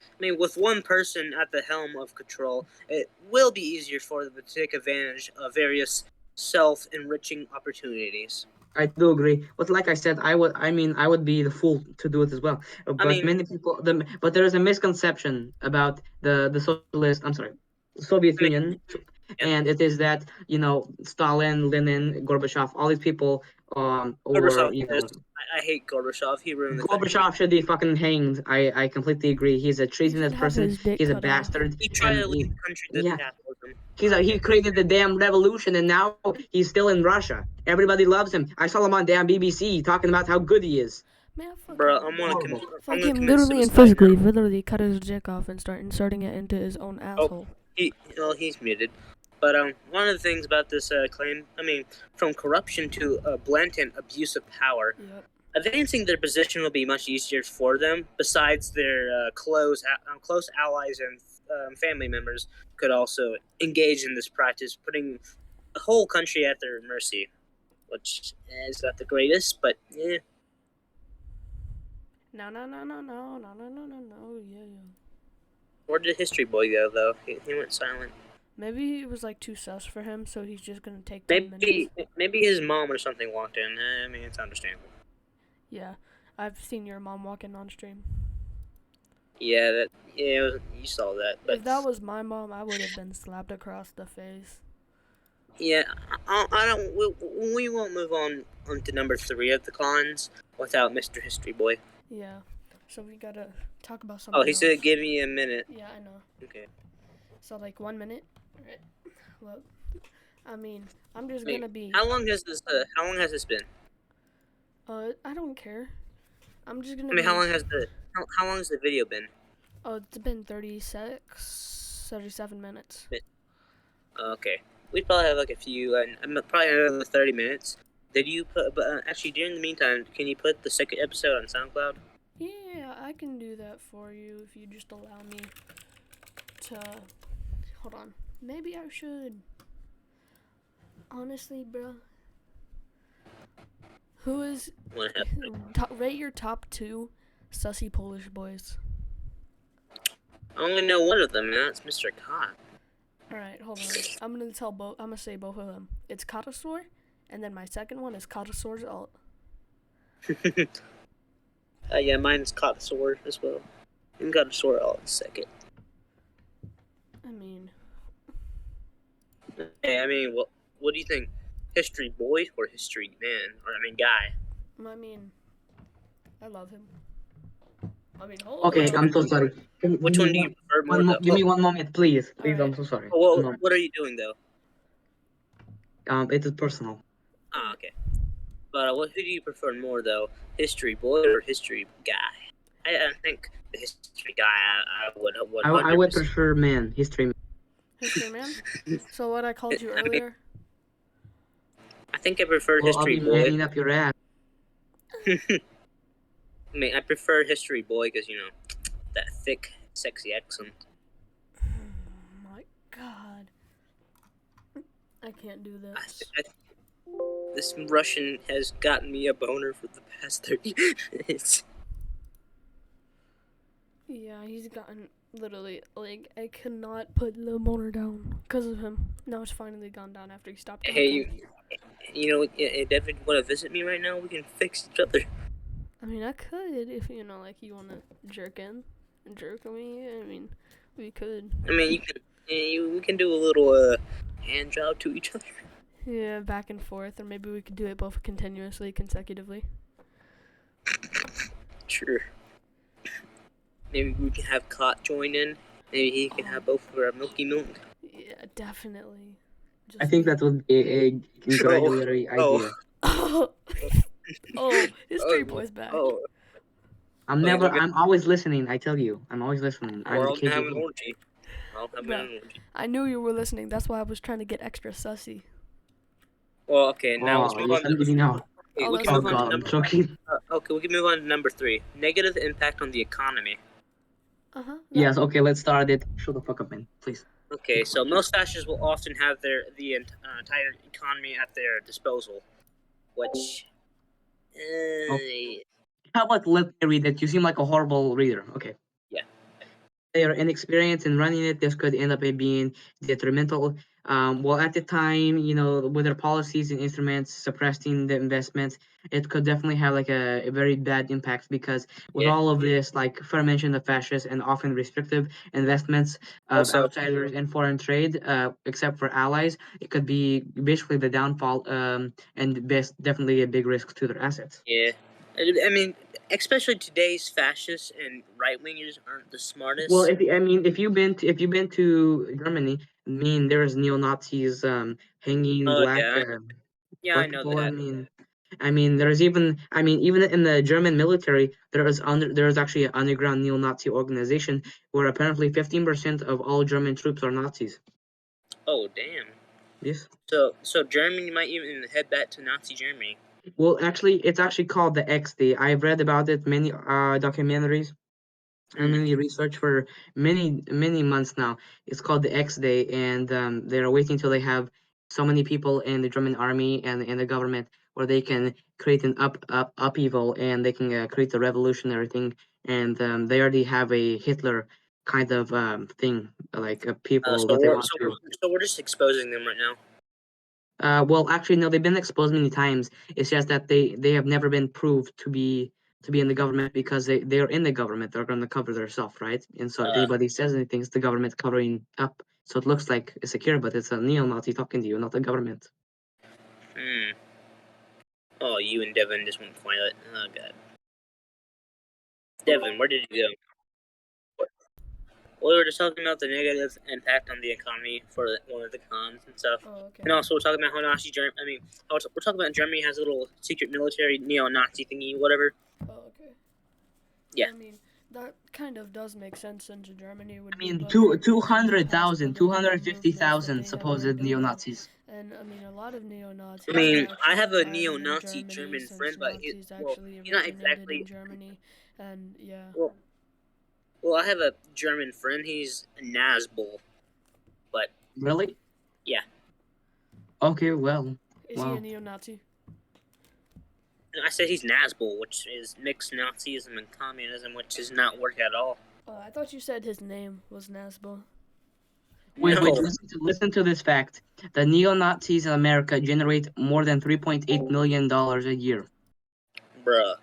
I mean, with one person at the helm of control, it will be easier for them to take advantage of various self-enriching opportunities. I do agree, but like I said, I would be the fool to do it as well. But many people, but there is a misconception about the socialist. I'm sorry, Soviet Union, and it is that Stalin, Lenin, Gorbachev, all these people, Gorbachev I hate Gorbachev. He ruined the country. Gorbachev should be fucking hanged. I completely agree. He's a treasonous person. He's a bastard. He tried to lead the country to capitalism. He created the damn revolution, and now he's still in Russia. Everybody loves him. I saw him on damn BBC talking about how good he is. Man, bro, I'm gonna literally and physically, literally cut his dick off and start inserting it into his own asshole. He's muted. But one of the things about this claim, from corruption to blatant abuse of power, advancing their position will be much easier for them. Besides, their close allies and family members could also engage in this practice, putting the whole country at their mercy, which is not the greatest, but yeah. No, yeah. Where did Histroyboy go, though? He went silent. Maybe it was like too sus for him, so he's just gonna take 10 minutes. Maybe his mom or something walked in. It's understandable. Yeah, I've seen your mom walking on stream. Yeah, you saw that. But if that was my mom, I would have been slapped across the face. Yeah, we won't move on to number 3 of the cons without Mr. Histroyboy. Yeah, so we gotta talk about something. Oh, he said give me a minute. Yeah, I know. Okay. So like 1 minute. Right. Well, I'm just gonna be. How long has this been? I don't care. I'm just gonna. How long has the video been? Oh, it's been 37 minutes. Okay. We probably have like a few, probably another 30 minutes. Did you put? But actually, during the meantime, can you put the second episode on SoundCloud? Yeah, I can do that for you if you just allow me to. Hold on. Maybe I should. Honestly, bro. Who is... rate your top 2 sussy Polish boys. I only know one of them, and that's Mr. Kot. Alright, hold on. I'm gonna say both of them. It's Kotasaur, and then my second one is Kotasaur's alt. Yeah, mine's Kotasaur as well. And Kotasaur alt is second. Hey, what do you think? Histroyboy or History Man? Or guy? I love him. Okay, I'm so sorry. Which one do you prefer more? Give me 1 moment, please. Please, I'm so sorry. Well, what are you doing, though? It is personal. Ah, okay. But who do you prefer more, though? Histroyboy or History Guy? I think the History Guy I would prefer man. History Man. History Man? So what I called you earlier? I think I prefer Historyboy. I'll be manning up your ass. I prefer Histroyboy because, that thick, sexy accent. Oh my god. I can't do this. This Russian has gotten me a boner for the past 30 minutes. Yeah, he's gotten literally, I cannot put the boner down because of him. Now it's finally gone down after he stopped talking. Hey, Devin, want to visit me right now? We can fix each other. I could if, you want to jerk in and jerk me. We could. We can do a little hand job to each other. Yeah, back and forth, or maybe we could do it both continuously, consecutively. Sure. Maybe we can have Cot join in. Maybe he can have both of our Milky Milk. Yeah, definitely. I think that would be a congratulatory idea. Oh, Histroyboy's back. I'm always listening, I tell you. I'm always listening. I'm We're the all gonna have an KGB. orgy. I'll have Bruh, an orgy. I knew you were listening. That's why I was trying to get extra sussy. Well, okay, now let's Oh, move you on sent to me now. Oh, we that's can Oh move on to god, I'm number. choking. Okay, we can move on to number 3. Negative impact on the economy. Yes, okay, let's start it. Shut the fuck up, man. Please. Okay, so most fascists will often have the entire economy at their disposal, which. Okay. How about let me read it? You seem like a horrible reader. Okay. Yeah. They are inexperienced in running it. This could end up being detrimental. Well, at the time, with their policies and instruments suppressing the investments, it could definitely have like a very bad impact because with Yeah. all of this, like aforementioned, the fascist and often restrictive investments of Also, outsiders in foreign trade, except for allies, it could be basically the downfall and definitely a big risk to their assets. yeah. I mean, especially today's fascists and right wingers aren't the Well, smartest. if you've been to Germany, I mean there's neo Nazis hanging Oh black yeah, yeah, I black know people. that. I mean even in the German military there is actually an underground neo Nazi organization where apparently 15% of all German troops are Nazis. Oh damn. Yes. So Germany might even head back to Nazi Germany. Well, actually, it's actually called the X Day. I've read about it many documentaries and many research for many months now. It's called the X Day, and they're waiting till they have so many people in the German army and in the government where they can create an upheaval and they can create a revolutionary thing. And they already have a Hitler kind of thing, like people So that they we're want so we're to. so we're just exposing them right now. Well, actually, no, they've been exposed many times. It's just that they have never been proved to be in the government because they're in the government. They're going to cover themselves, right? And so if Uh, anybody says anything, it's the government covering up. So it looks like it's secure, but it's a neo-Nazi talking to you, not the government. hmm. Oh, you and Devin just went quiet. Oh god. Devin, where did you go? Well, we were just talking about the negative impact on the economy for one of the cons and stuff. Oh, okay. And also, we're talking about how Nazi Germany. We're talking about Germany has a little secret military neo-Nazi thingy, whatever. Oh, okay. Yeah. I mean, that kind of does make sense since Germany would I be mean, above 200,000, political movements that 250,000 they have been supposed doing. neo-Nazis. And I mean, a lot of neo-Nazis I mean, are I actually have a thriving in neo-Nazi Germany German since friend, but Nazis actually he's not originated in exactly. Germany. And yeah. Well, I have a German friend. He's a Nazbol, but Really? yeah. Okay, well, Is he a wow. neo-Nazi? And I said he's Nazbol, which is mixed Nazism and communism, which does not work at all. I thought you said his name was Nazbol. Wait, No. listen to this fact. The neo-Nazis in America generate more than $3.8 million a year. Bruh.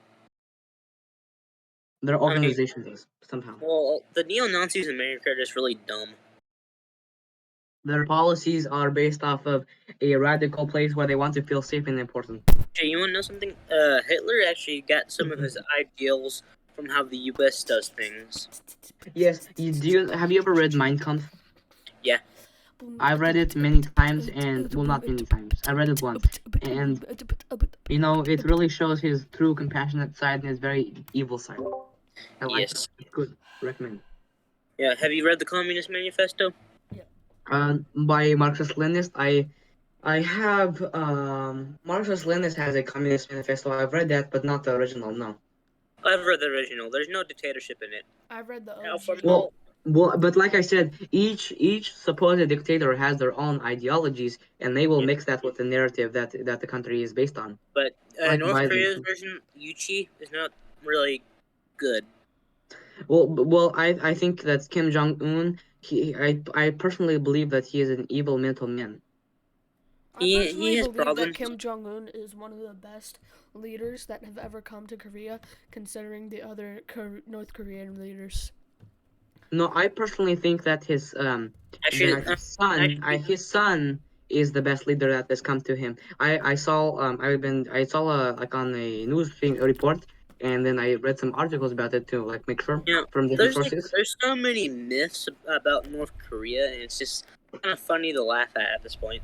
Their I mean, organization does, somehow. well, the neo-Nazis in America are just really dumb. Their policies are based off of a radical place where they want to feel safe and important. Jay, you want to know something? Hitler actually got some of his ideals from how the U.S. does things. Yes, have you ever read Mein Kampf? Yeah. I've read it many times, and well, not many times. I read it once, and it really shows his true compassionate side and his very evil side. I like it. Yes. It's good. Recommend. Yeah. Have you read the Communist Manifesto? By Marxist-Leninist, I have Marxist-Leninist has a Communist Manifesto. I've read that, but not the original. No. I've read the original. There's no dictatorship in it. I've read the Now, OG. from all, Well, but like I said, each supposed dictator has their own ideologies, and they will mix that with the narrative that the country is based on. but Like North Biden. Korea's version, Yuchi, is not really good. Well, I think that Kim Jong Un. I personally believe that he is an evil mental man. I personally He has believe that problems. Kim Jong-un is one of the best leaders that have ever come to Korea, considering the other North Korean leaders. No, I personally think that his Actually, his son is the best leader that has come to him. I saw like on a news thing report and then I read some articles about it to like make sure You know, from different sources. there's so many myths about North Korea, and it's just kind of funny to laugh at this point.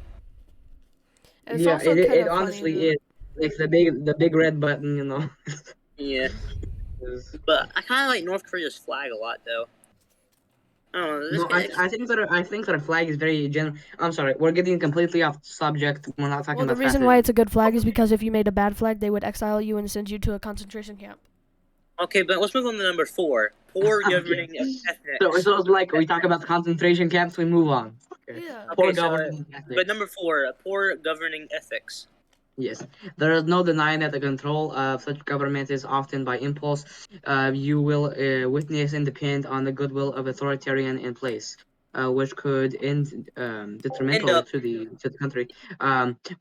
And it's Yeah, also it, kind it of funny honestly that is. Like the big red button, you know. Yeah, is- but I kind of like North Korea's flag a lot, though. I don't know. No, I think that a flag is very general. I'm sorry, we're getting completely off subject. We're not talking well, the about reason why fascism. it's a good flag is because if you made a bad flag, they would exile you and send you to a concentration camp. Okay, but let's move on to number 4. Poor governing Okay. ethics. So it's like we talk about concentration camps, we move on. Okay. Yeah. Poor Okay, so governing but ethics. number 4, poor governing ethics. Yes, there is no denying that the control of such government is often by impulse. You will witness and depend on the goodwill of authoritarian in place, which could end End detrimental up. to the country.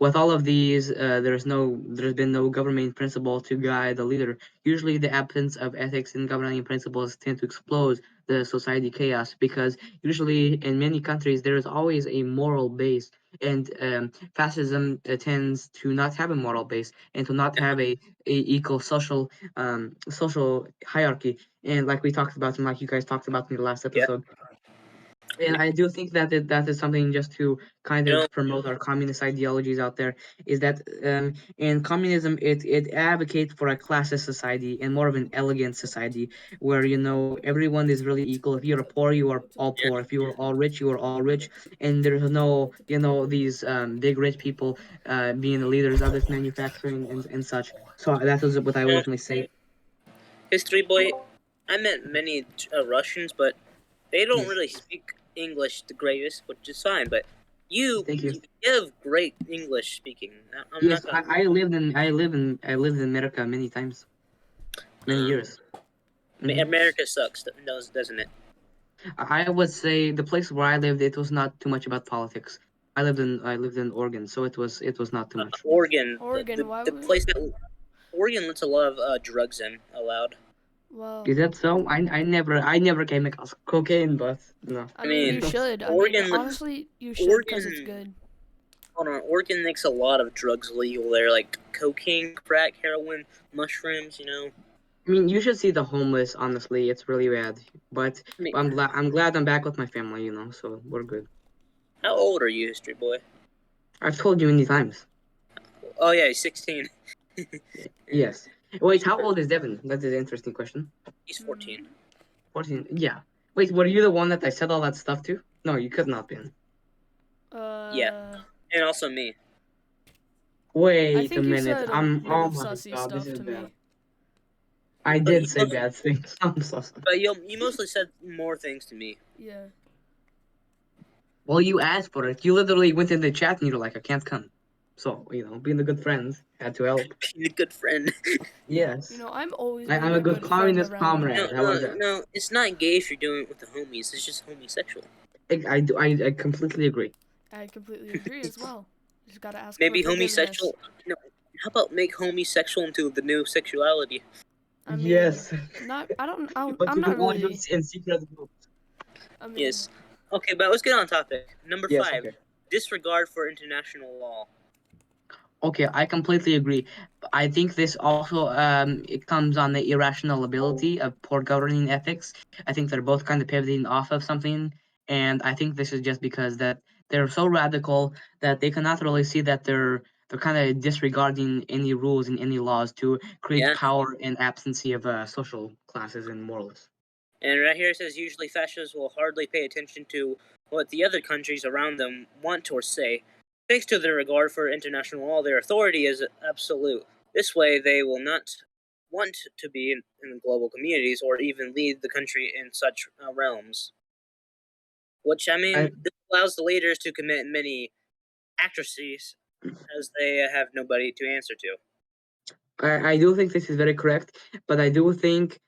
With all of these, there's been no government principle to guide the leader. Usually, the absence of ethics and governing principles tend to explode the society chaos because usually in many countries there is always a moral base and fascism tends to not have a moral base and to not have a equal social hierarchy. And like we talked about and like you guys talked about in the last Yeah. episode, and I do think that that is something just to kind You know, of promote our communist ideologies out there. Is that in communism, it advocates for a classist society and more of an elegant society where everyone is really equal. If you're poor, you are all yeah. poor. If you are all rich, you are all rich, and there's no these big rich people being the leaders of this manufacturing and such. So that was what I You would know, definitely say. Histroyboy. I met many Russians, but they don't Yes, really speak English the greatest, which is fine. But thank you. you have great English speaking. I'm Yes, not gonna. I lived in America many times, many years. Hmm. America sucks, doesn't it? I would say the place where I lived, it was not too much about politics. I lived in Oregon, so it was not too much. Oregon, Oregon, why the would? place that Oregon lets a lot of drugs in allowed. Well, Is that so? I never came across cocaine, but no. I I mean, you mean, should. I mean, Oregon lets honestly, you should because it's Oregon. good. Hold on, Oregon makes a lot of drugs legal there, like cocaine, crack, heroin, mushrooms. I mean, you should see the homeless. Honestly, it's really bad. But I mean, I'm glad I'm back with my family. So we're good. how old are you, Histroyboy? I've told you many times. Oh yeah, he's 16. Yes. Wait, how old is Devin? That is an interesting question. He's 14. 14. Yeah. Wait, were you the one that I said all that stuff to? No, you could not been. Yeah, and also me. I Wait a think you minute. said Oh my sussy god, this stuff is to bad. me. I But did you say bad things. I'm so sorry. But you mostly said more things to me. Yeah. Well, you asked for it. You literally went in the chat and you're like, I can't come. So, being a good friend had to help. Being a good friend. Yes. I'm always I'm being a a good good friend communist around you. comrade. How about that? No, it's not gay if you're doing it with the homies. It's just homosexual. I completely agree. I completely agree as well. Just gotta ask Maybe for forgiveness. homosexual. No, how about make homosexual into the new sexuality? I mean, Yes. not. I don't. But I'm you can not only do really. it in secret groups. I mean, Yes. Okay, but let's get on topic. Number Yes, 5, okay. disregard for international law. Okay, I completely agree. I think this also it comes on the irrational ability of poor governing ethics. I think they're both kind of pivoting off of something, and I think this is just because that they're so radical that they cannot really see that they're kind of disregarding any rules and any laws to create Yeah. power and absence of social classes and morals. And right here it says usually fascists will hardly pay attention to what the other countries around them want or say. Thanks to their regard for international law, their authority is absolute. This way, they will not want to be in global communities or even lead the country in such realms. Which, I mean, this allows the leaders to commit many atrocities as they have nobody to answer to. I do think this is very correct, but I do think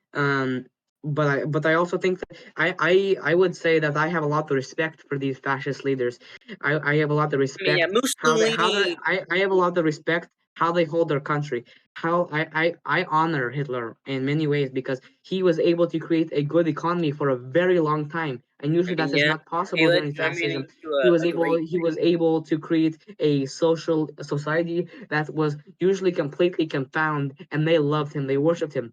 but I also think that I would say that I have a lot of respect for these fascist leaders. I have a lot of I mean, yeah, respect Mussolini. I have a lot of respect how they hold their country. How I honor Hitler in many ways because he was able to create a good economy for a very long time. and usually that is not possible led during Germany fascism. to a great. He was able to create a society that was usually completely confound, and they loved him, they worshipped him.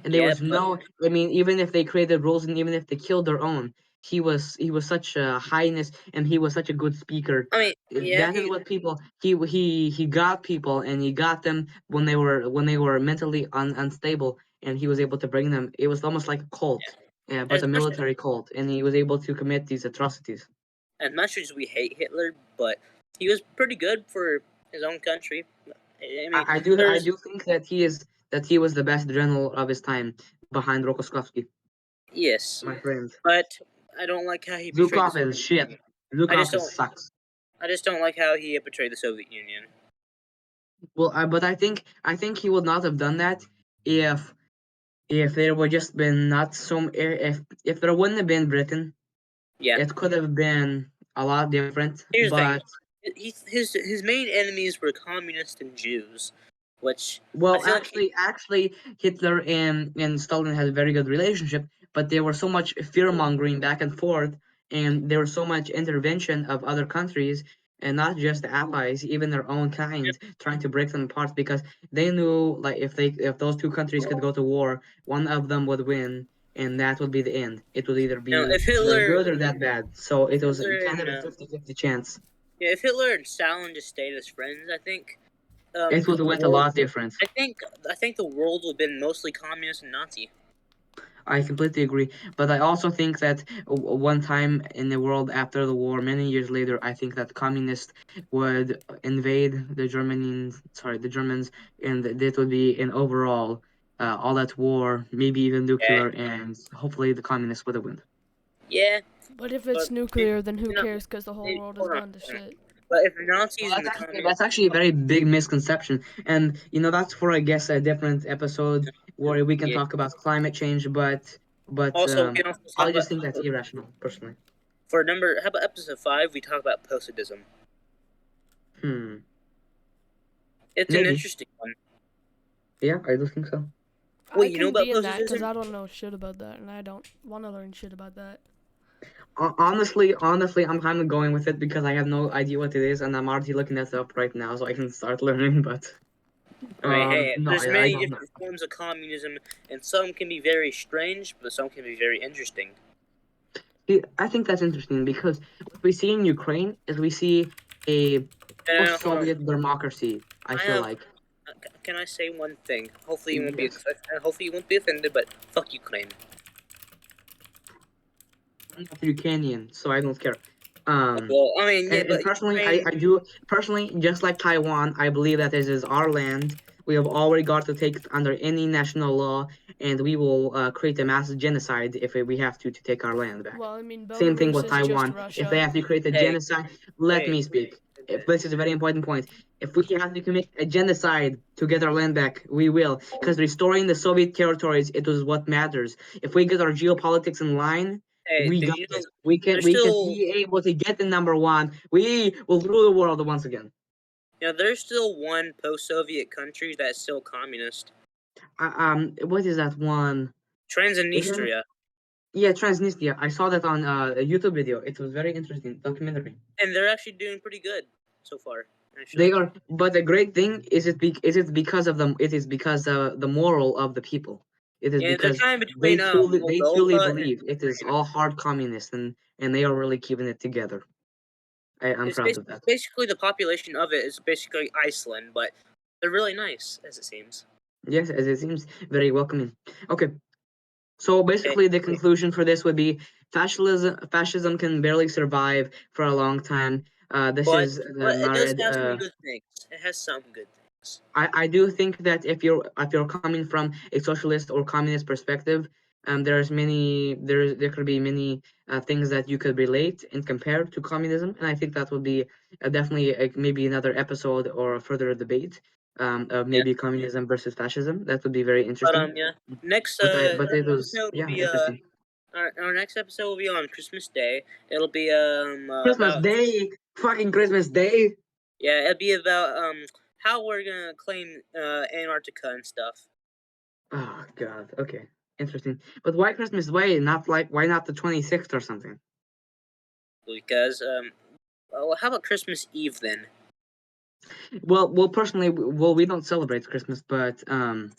And there Yeah, was but no, I mean, even if they created rules and even if they killed their own, he was such a highness and he was such a good speaker. I mean, yeah, That is what people he got people and he got them when they were mentally unstable and he was able to bring them. It was almost like a cult, yeah, but as a much military cult, and he was able to commit these atrocities. as much as we hate Hitler, but he was pretty good for his own country. I mean, I there's do think that he was the best general of his time behind Rokossovsky, yes, my friend. but I don't like how he betrayed the Zukov is Soviet shit. Union. I just Zukov is don't. sucks. I just don't like how he betrayed the Soviet Union. Well, but I think he would not have done that if there would just been not so if there wouldn't have been Britain, Yeah. it could have been a lot different. Here's the thing. But His main enemies were communists and Jews, which I well, feel like actually, Hitler and Stalin had a very good relationship, but there was so much fear mongering back and forth, and there was so much intervention of other countries, and not just the allies, even their own kind, trying to break them apart because they knew like if those two countries could go to war, one of them would win, and that would be the end. It would either be if that Hitler, good or that bad. So if it was Hitler kind and of a 50-50 chance. yeah, if Hitler and Stalin just stayed as friends, I think It would have the went a world. lot different. I think the world would have been mostly communist and Nazi. I completely agree, but I also think that one time in the world after the war, many years later, I think that communists would invade the Germans, and that would be an overall all that war, maybe even Yeah, nuclear, and hopefully the communists would have won. yeah, But if it's but nuclear, then who you know, cares? Because the whole world has hold on, gone to hold on. shit. But if the Well, Nazis and the communists, that's actually a very big misconception, and that's for I guess a different episode where we can yeah. talk about climate change, but Also, we can also talk I about just think that's irrational, personally. for number. How about episode 5? We talk about positivism. Hmm. It's an Maybe. interesting one. Yeah, I do think so. Wait, I you know can about be in that because positivism? I don't know shit about that, and I don't want to learn shit about that. Honestly, I'm kind of going with it because I have no idea what it is, and I'm already looking that up right now, so I can start learning. But I mean, hey, no, there's I many don't know. different forms of communism, and some can be very strange, but some can be very interesting. See, I think that's interesting because what we see in Ukraine is we see a No, hold on. post-Soviet democracy. I I feel have. like Can I say one thing? Hopefully you won't be. yes, Hopefully you won't be offended, but fuck Ukraine. I'm not Ukrainian, so I don't care. Um, Well, I mean, yeah, And but personally, Ukraine. I do personally, just like Taiwan, I believe that this is our land. We have already got to take it under any national law, and we will create a mass genocide if we have to take our land back. Well, I mean, Same thing Belarus with is just Taiwan. If they Russia. have to create a Hey, genocide, let wait, me speak. If wait. this is a very important point. If we have to commit a genocide to get our land back, we will. Because restoring the Soviet territories, it was what matters. If we get our geopolitics in line, Hey, we did got you know this. there's We can still be able to get the number one. We will rule the world once again. there's still one post-Soviet country that's still communist. What is that one? Is it? Transnistria, Yeah, Transnistria. I saw that on a YouTube video. It was very interesting documentary. and they're actually doing pretty good so far. They Actually, are, but the great thing is is it because of them? It is because the moral of the people. It is yeah, they're because kind of between they truly Moldova and believe it is Ukraine. all hard communists and they are really keeping it together. I'm It's proud of that. basically the population of it is basically Iceland, but they're really nice as it seems. Yes, as it seems very welcoming. Okay, so Okay, basically the conclusion for this would be fascism can barely survive for a long time. This but is it does Mared. have some good things. It has some good things. I do think that if you're coming from a socialist or communist perspective, there could be many things that you could relate and compare to communism, and I think that would be definitely maybe another episode or a further debate of Yeah, maybe communism versus fascism. That would be very but interesting. yeah. Next But it was episode will yeah be interesting. our next episode will be on Christmas Day. It'll be Christmas about Day, fucking Christmas Day. yeah, it'll be about how we're gonna claim Antarctica and stuff. Oh God. Okay. Interesting. But why Christmas Day? Why not the 26th or something? Because well, how about Christmas Eve then? Well, personally, we don't celebrate Christmas, but Well,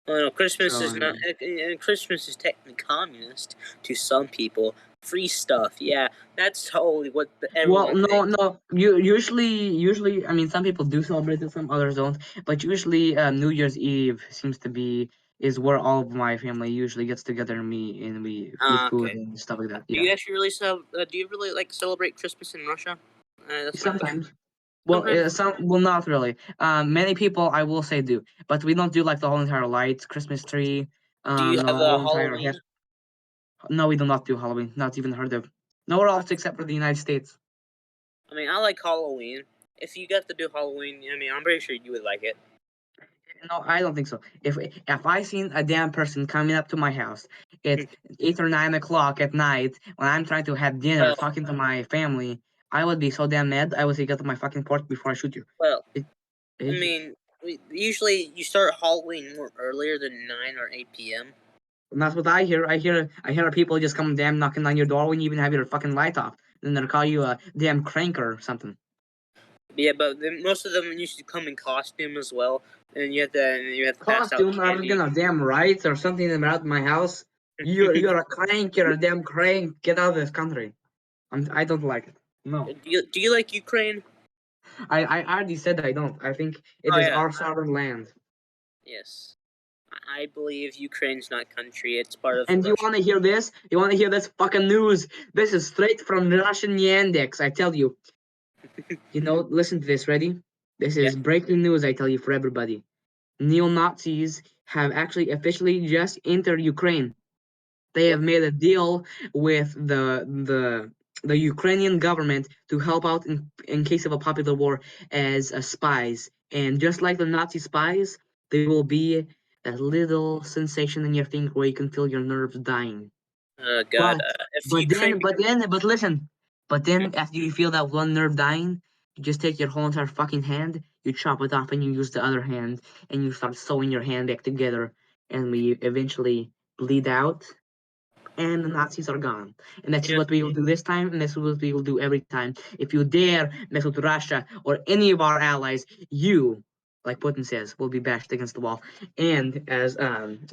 no, Christmas so is not. Christmas is technically communist to some people. Free stuff, yeah, that's totally what well, everyone no, thinks. no. Usually, I mean, some people do celebrate it, some others don't. But usually, New Year's Eve seems to be is where all of my family usually gets together and we eat food Okay. and stuff like that. Do Yeah, you actually really do you really like celebrate Christmas in Russia? That's my question. sometimes. Well, Sometimes. not really. Many people I will say do, but we don't do like the whole entire lights, Christmas tree, Do you the have a whole entire Halloween? head. No, we do not do Halloween. Not even heard of. Nowhere else except for the United States. I mean, I like Halloween. If you got to do Halloween, I mean, I'm pretty sure you would like it. No, I don't think so. If I seen a damn person coming up to my house at 8 or 9 o'clock at night when I'm trying to have dinner, Well, talking to my family, I would be so damn mad. I would say, "Get to my fucking porch before I shoot you." well, It, I it, mean, usually you start Halloween more earlier than 9 or 8 p.m. that's what I hear. I hear people just come damn knocking on your door when you even have your fucking light off. Then they'll call you a damn cranker or something. Yeah, but then most of them usually come in costume as well, and you have to pass out Costume? I'm candy. gonna damn rights or something about my house. You're a crank. You're a damn crank. Get out of this country. I don't like it. No. Do you like Ukraine? I already said I don't. I think it Oh is yeah, our sovereign land. yes. I believe Ukraine's not a country; it's part of And you Russia. want to hear this? You want to hear this fucking news? This is straight from Russian Yandex. I tell you. Listen to this. Ready? This Yeah. is breaking news. I tell you for everybody. Neo Nazis have actually officially just entered Ukraine. They have What? made a deal with the Ukrainian government to help out in case of a popular war as spies. And just like the Nazi spies, there will be that little sensation in your finger where you can feel your nerves dying. Oh God. But If Ukraine becomes but then after you feel that one nerve dying, you just take your whole entire fucking hand, you chop it off, and you use the other hand, and you start sewing your hand back together, and we eventually bleed out and the Nazis are gone. And this is yes, what we will do this time, and this is what we will do every time. If you dare mess with Russia or any of our allies, you, like Putin says, will be bashed against the wall. And as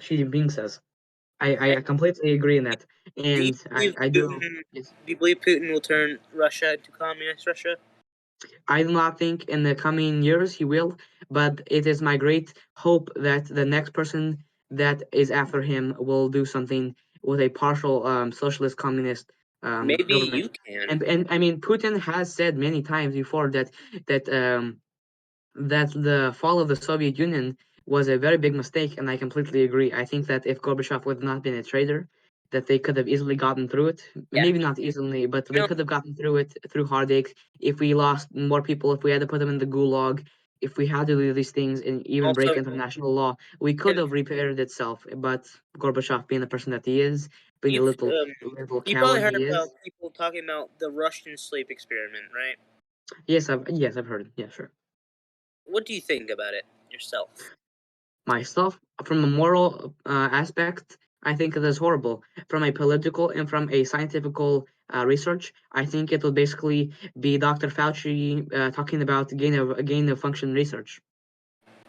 Xi Jinping says, I completely agree in that. do you And believe I do. Putin? Yes. Do you believe Putin will turn Russia into communist Russia? I do not think in the coming years he will, but it is my great hope that the next person that is after him will do something with a partial socialist communist Maybe government. you can. And I mean, Putin has said many times before that that the fall of the Soviet Union was a very big mistake, and I completely agree. I think that if Gorbachev would not been a traitor, that they could have easily gotten through it. Yeah. Maybe not easily, but You they know, could have gotten through it through heartaches. If we lost more people, if we had to put them in the gulag, if we had to do these things and even break also, international law, we could can have repaired itself. But Gorbachev, being the person that he is, being the you little you probably coward heard he about is. people talking about the Russian sleep experiment, right? Yes, I've heard it. Yeah, sure. What do you think about it yourself? Myself, from a moral aspect, I think it is horrible. From a political and from a scientific research, I think it will basically be Dr. Fauci talking about gain of function research.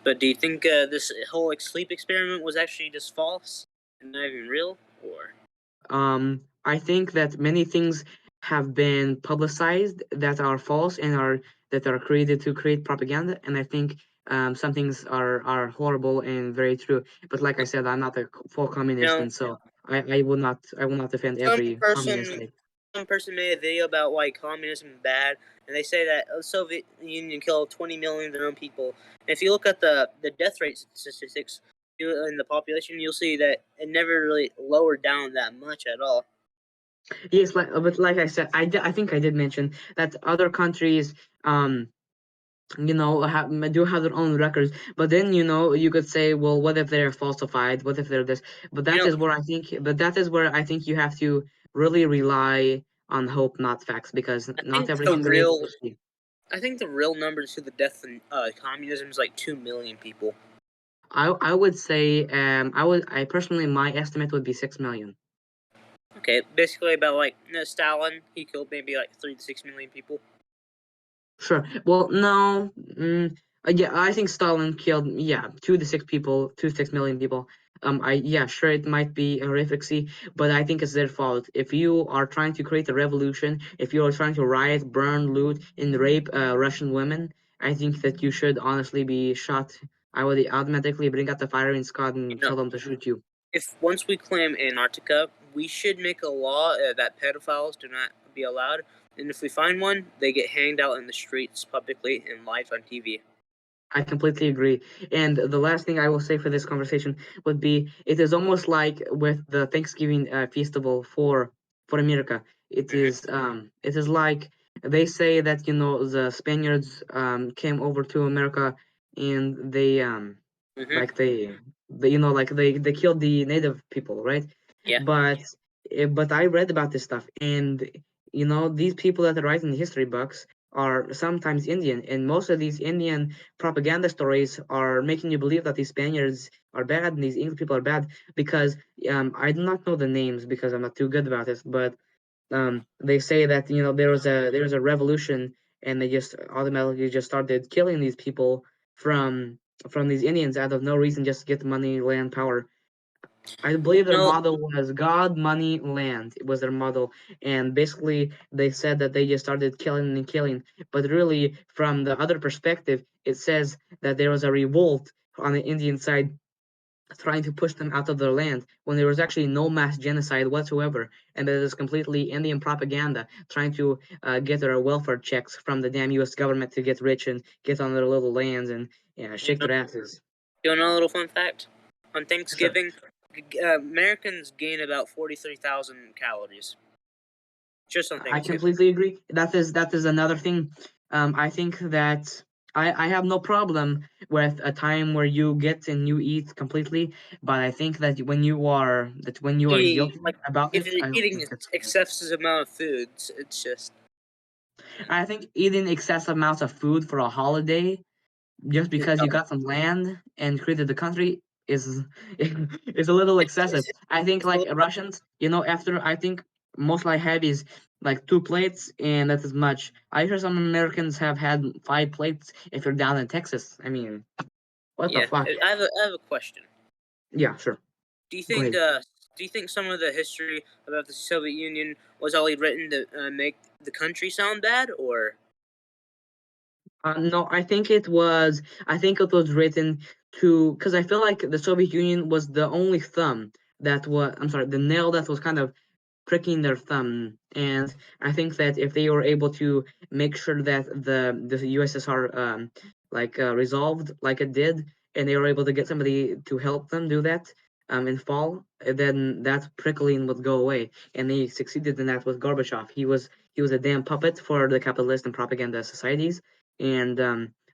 But do you think this whole sleep experiment was actually just false and not even real, or I think that many things have been publicized that are false and that are created to create propaganda, and I think some things are horrible and very true. But like I said, I'm not a full you communist, know, and so I will not defend some every communist. person some person made a video about why communism is bad, and they say that the Soviet Union killed 20 million of their own people. And if you look at the death rate statistics in the population, you'll see that it never really lowered down that much at all. Yes, but like I said, I think I did mention that other countries do have their own records, but then you could say, well, what if they're falsified, what if they're this, but You that know, is where I think you have to really rely on hope, not facts, because I not think the everything you're able real to see. I think the real numbers to the death in communism is like 2 million people. I would say I personally, my estimate would be 6 million. Okay, basically about like Stalin, he killed maybe like 3 to 6 million people. Sure. Well, no. Yeah, I think Stalin killed 2 to 6 million people. Sure, it might be horrific, but I think it's their fault. If you are trying to create a revolution, if you are trying to riot, burn, loot, and rape Russian women, I think that you should honestly be shot. I would automatically bring out the firing squad and tell them to shoot you. If once we claim Antarctica, we should make a law that pedophiles do not be allowed, and if we find one, they get hanged out in the streets publicly and live on TV. I completely agree. And the last thing I will say for this conversation would be it is almost like with the Thanksgiving festival for America. It is like they say that the Spaniards came over to America and like they killed the native people, right? Yeah. But I read about this stuff, and these people that are writing the history books are sometimes Indian, and most of these Indian propaganda stories are making you believe that these Spaniards are bad and these English people are bad because I do not know the names because I'm not too good about this, but they say that there was a revolution and they just automatically just started killing these people from these Indians out of no reason, just to get money, land, power. I believe their No, model was God, money, land. It was their model. And basically, they said that they just started killing and killing. But really, from the other perspective, it says that there was a revolt on the Indian side trying to push them out of their land when there was actually no mass genocide whatsoever. And that is completely Indian propaganda trying to get their welfare checks from the damn US government to get rich and get on their little lands and shake their asses. You know a little fun fact? On Sure. Thanksgiving, Americans gain about 43,000 calories. Just on I Thanksgiving. completely agree. That is another thing. I think that I have no problem with a time where you get and you eat completely, but I think that when you are guilty Like, about if it, you're I don't eating think it's fair. excessive amount of foods, it's just... I think eating excessive amounts of food for a holiday just because you No. got some land and created the country is is a little excessive. I think It's a like little... Russians, after I think most I have is like 2 plates and that is much. I hear some Americans have had 5 plates if you're down in Texas. I mean, what the Yeah. fuck? I have a question. Yeah, sure. Do you Go think ahead. some of the history about the Soviet Union was only written to make the country sound bad, or... No, I think it was written to because I feel like the Soviet Union was the only thumb that was I'm sorry, the nail that was kind of pricking their thumb. And I think that if they were able to make sure that the USSR resolved like it did, and they were able to get somebody to help them do that and fall, then that prickling would go away. And they succeeded in that with Gorbachev. He was a damn puppet for the capitalist and propaganda societies, and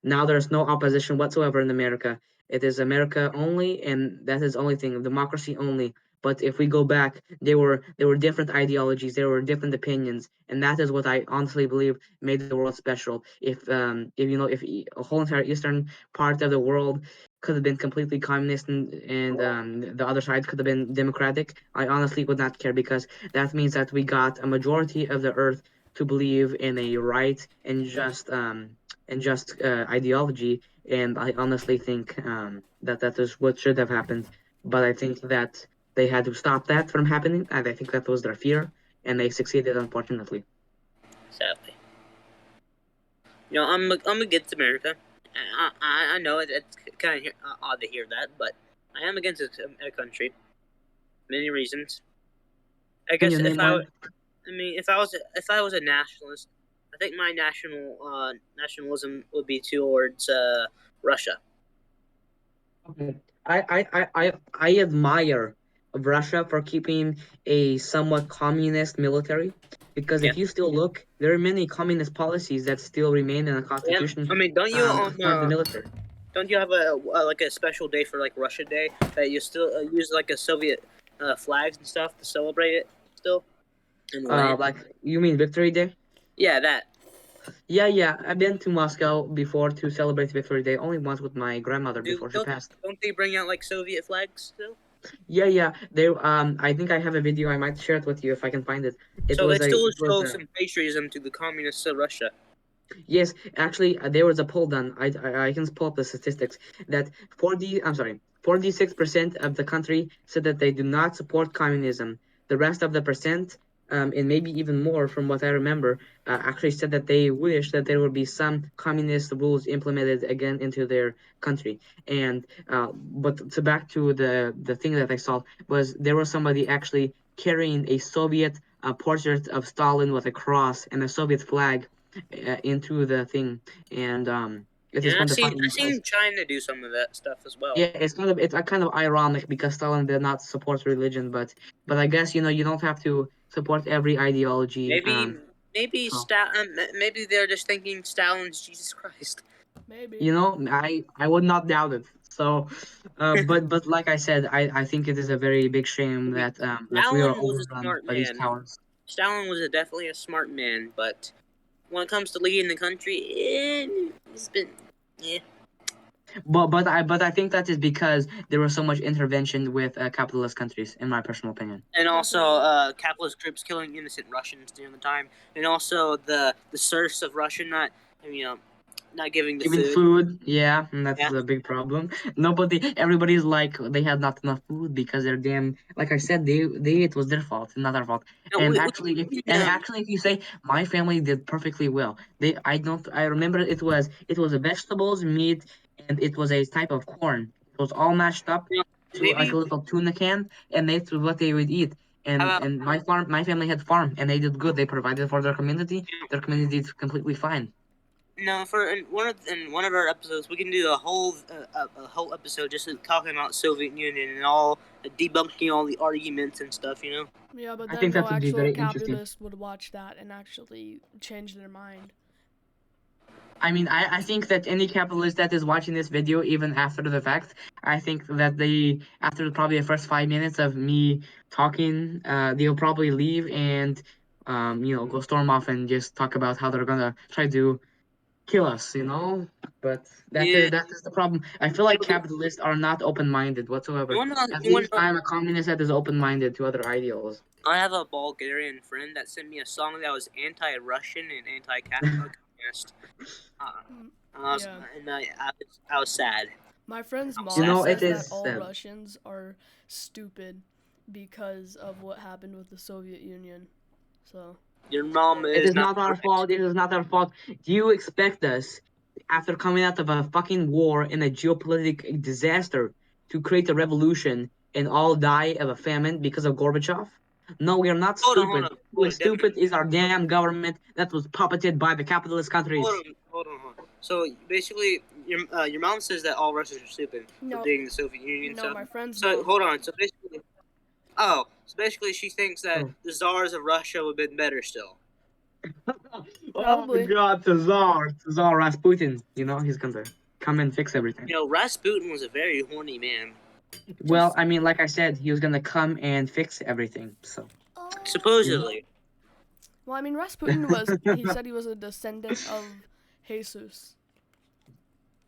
now there's no opposition whatsoever in America. It is America only, and that is the only thing, democracy only. But if we go back, there were different ideologies, there were different opinions, and that is what I honestly believe made the world special. If a whole entire eastern part of the world could have been completely communist and the other side could have been democratic, I honestly would not care because that means that we got a majority of the earth to believe in a right and just ideology, and I honestly think that is what should have happened. But I think that they had to stop that from happening, and I think that was their fear, and they succeeded, unfortunately. Sadly. I'm against America. I know it's kind of odd to hear that, but I am against a country. Many reasons. I Can guess you name one? if I was a nationalist, I think my nationalism would be towards Russia. Okay. I admire Russia for keeping a somewhat communist military because Yeah. if you still look, there are many communist policies that still remain in the Yeah. constitution I mean, don't you for the military. don't you have a special day for like Russia Day that you still use like a Soviet flags and stuff to celebrate it still? In a way. Like you mean Victory Day? Yeah, that. Yeah. I've been to Moscow before to celebrate Victory Day. Only once with my grandmother before she passed. Don't they bring out like Soviet flags still? Yeah. They I think I have a video. I might share it with you if I can find it. So it still shows some patriotism to the communists of Russia. Yes, actually, there was a poll done. I can pull up the statistics that 46% of the country said that they do not support communism. The rest of the percent, and maybe even more from what I remember, actually said that they wish that there would be some communist rules implemented again into their country. And but to back to the thing that I saw was there was somebody actually carrying a Soviet portrait of Stalin with a cross and a Soviet flag into the thing, and it is kind of funny I've because seen China do some of that stuff as well. yeah, it's kind of ironic because Stalin did not support religion, but I guess you don't have to support every ideology. Maybe So maybe they're just thinking Stalin's Jesus Christ. Maybe. I would not doubt it. So, but like I said, I think it is a very big shame that we are Stalin was a overrun smart by these man. cowards. Stalin was definitely a smart man, but when it comes to leading the country, it's been But I think that is because there was so much intervention with capitalist countries, in my personal opinion. And also, capitalist groups killing innocent Russians during the time, and also the serfs of Russia not giving the Even food. food, yeah, and that's a big problem. Everybody's like they had not enough food because they're damn. Like I said, it was their fault, not our fault. No, And actually, if you say my family did perfectly well, I remember it was a vegetables, meat, and it was a type of corn. It was all mashed up to like maybe a little tuna can, and that's what they would eat. how And about my family had farm, and they did good. They provided for their community. Their community is completely fine. no for in one of our episodes we can do a whole episode just talking about Soviet Union and all debunking all the arguments and stuff. Yeah, but I then think no that would be actual very interesting. capitalist would watch that and actually change their mind. I mean, I think that any capitalist that is watching this video, even after the fact, I think that after probably the first 5 minutes of me talking, they'll probably leave and, go storm off and just talk about how they're gonna try to kill us. But Yeah. that is the problem. I feel like capitalists are not open-minded whatsoever. At least I'm a communist that is open-minded to other ideals. I have a Bulgarian friend that sent me a song that was anti-Russian and anti-communist. And I was sad. My friend's mom it says that is all Russians are stupid because of what happened with the Soviet Union. So your mom is it is not our fault. It is not our fault. Do you expect us, after coming out of a fucking war and a geopolitical disaster, to create a revolution and all die of a famine because of Gorbachev? No, we are not stupid. Who is stupid is our damn government that was puppeted by the capitalist countries. Hold on. So basically, your mom says that all Russians are stupid for being the Soviet Union. No, my friend's mom. Hold on. So basically, she thinks that the czars of Russia would have been better still. Probably. Oh God, Tsar Rasputin. He's gonna come and fix everything. Rasputin was a very horny man. Well, I mean, like I said, he was gonna come and fix everything. So supposedly. Well, I mean, Rasputin he said he was a descendant of Jesus.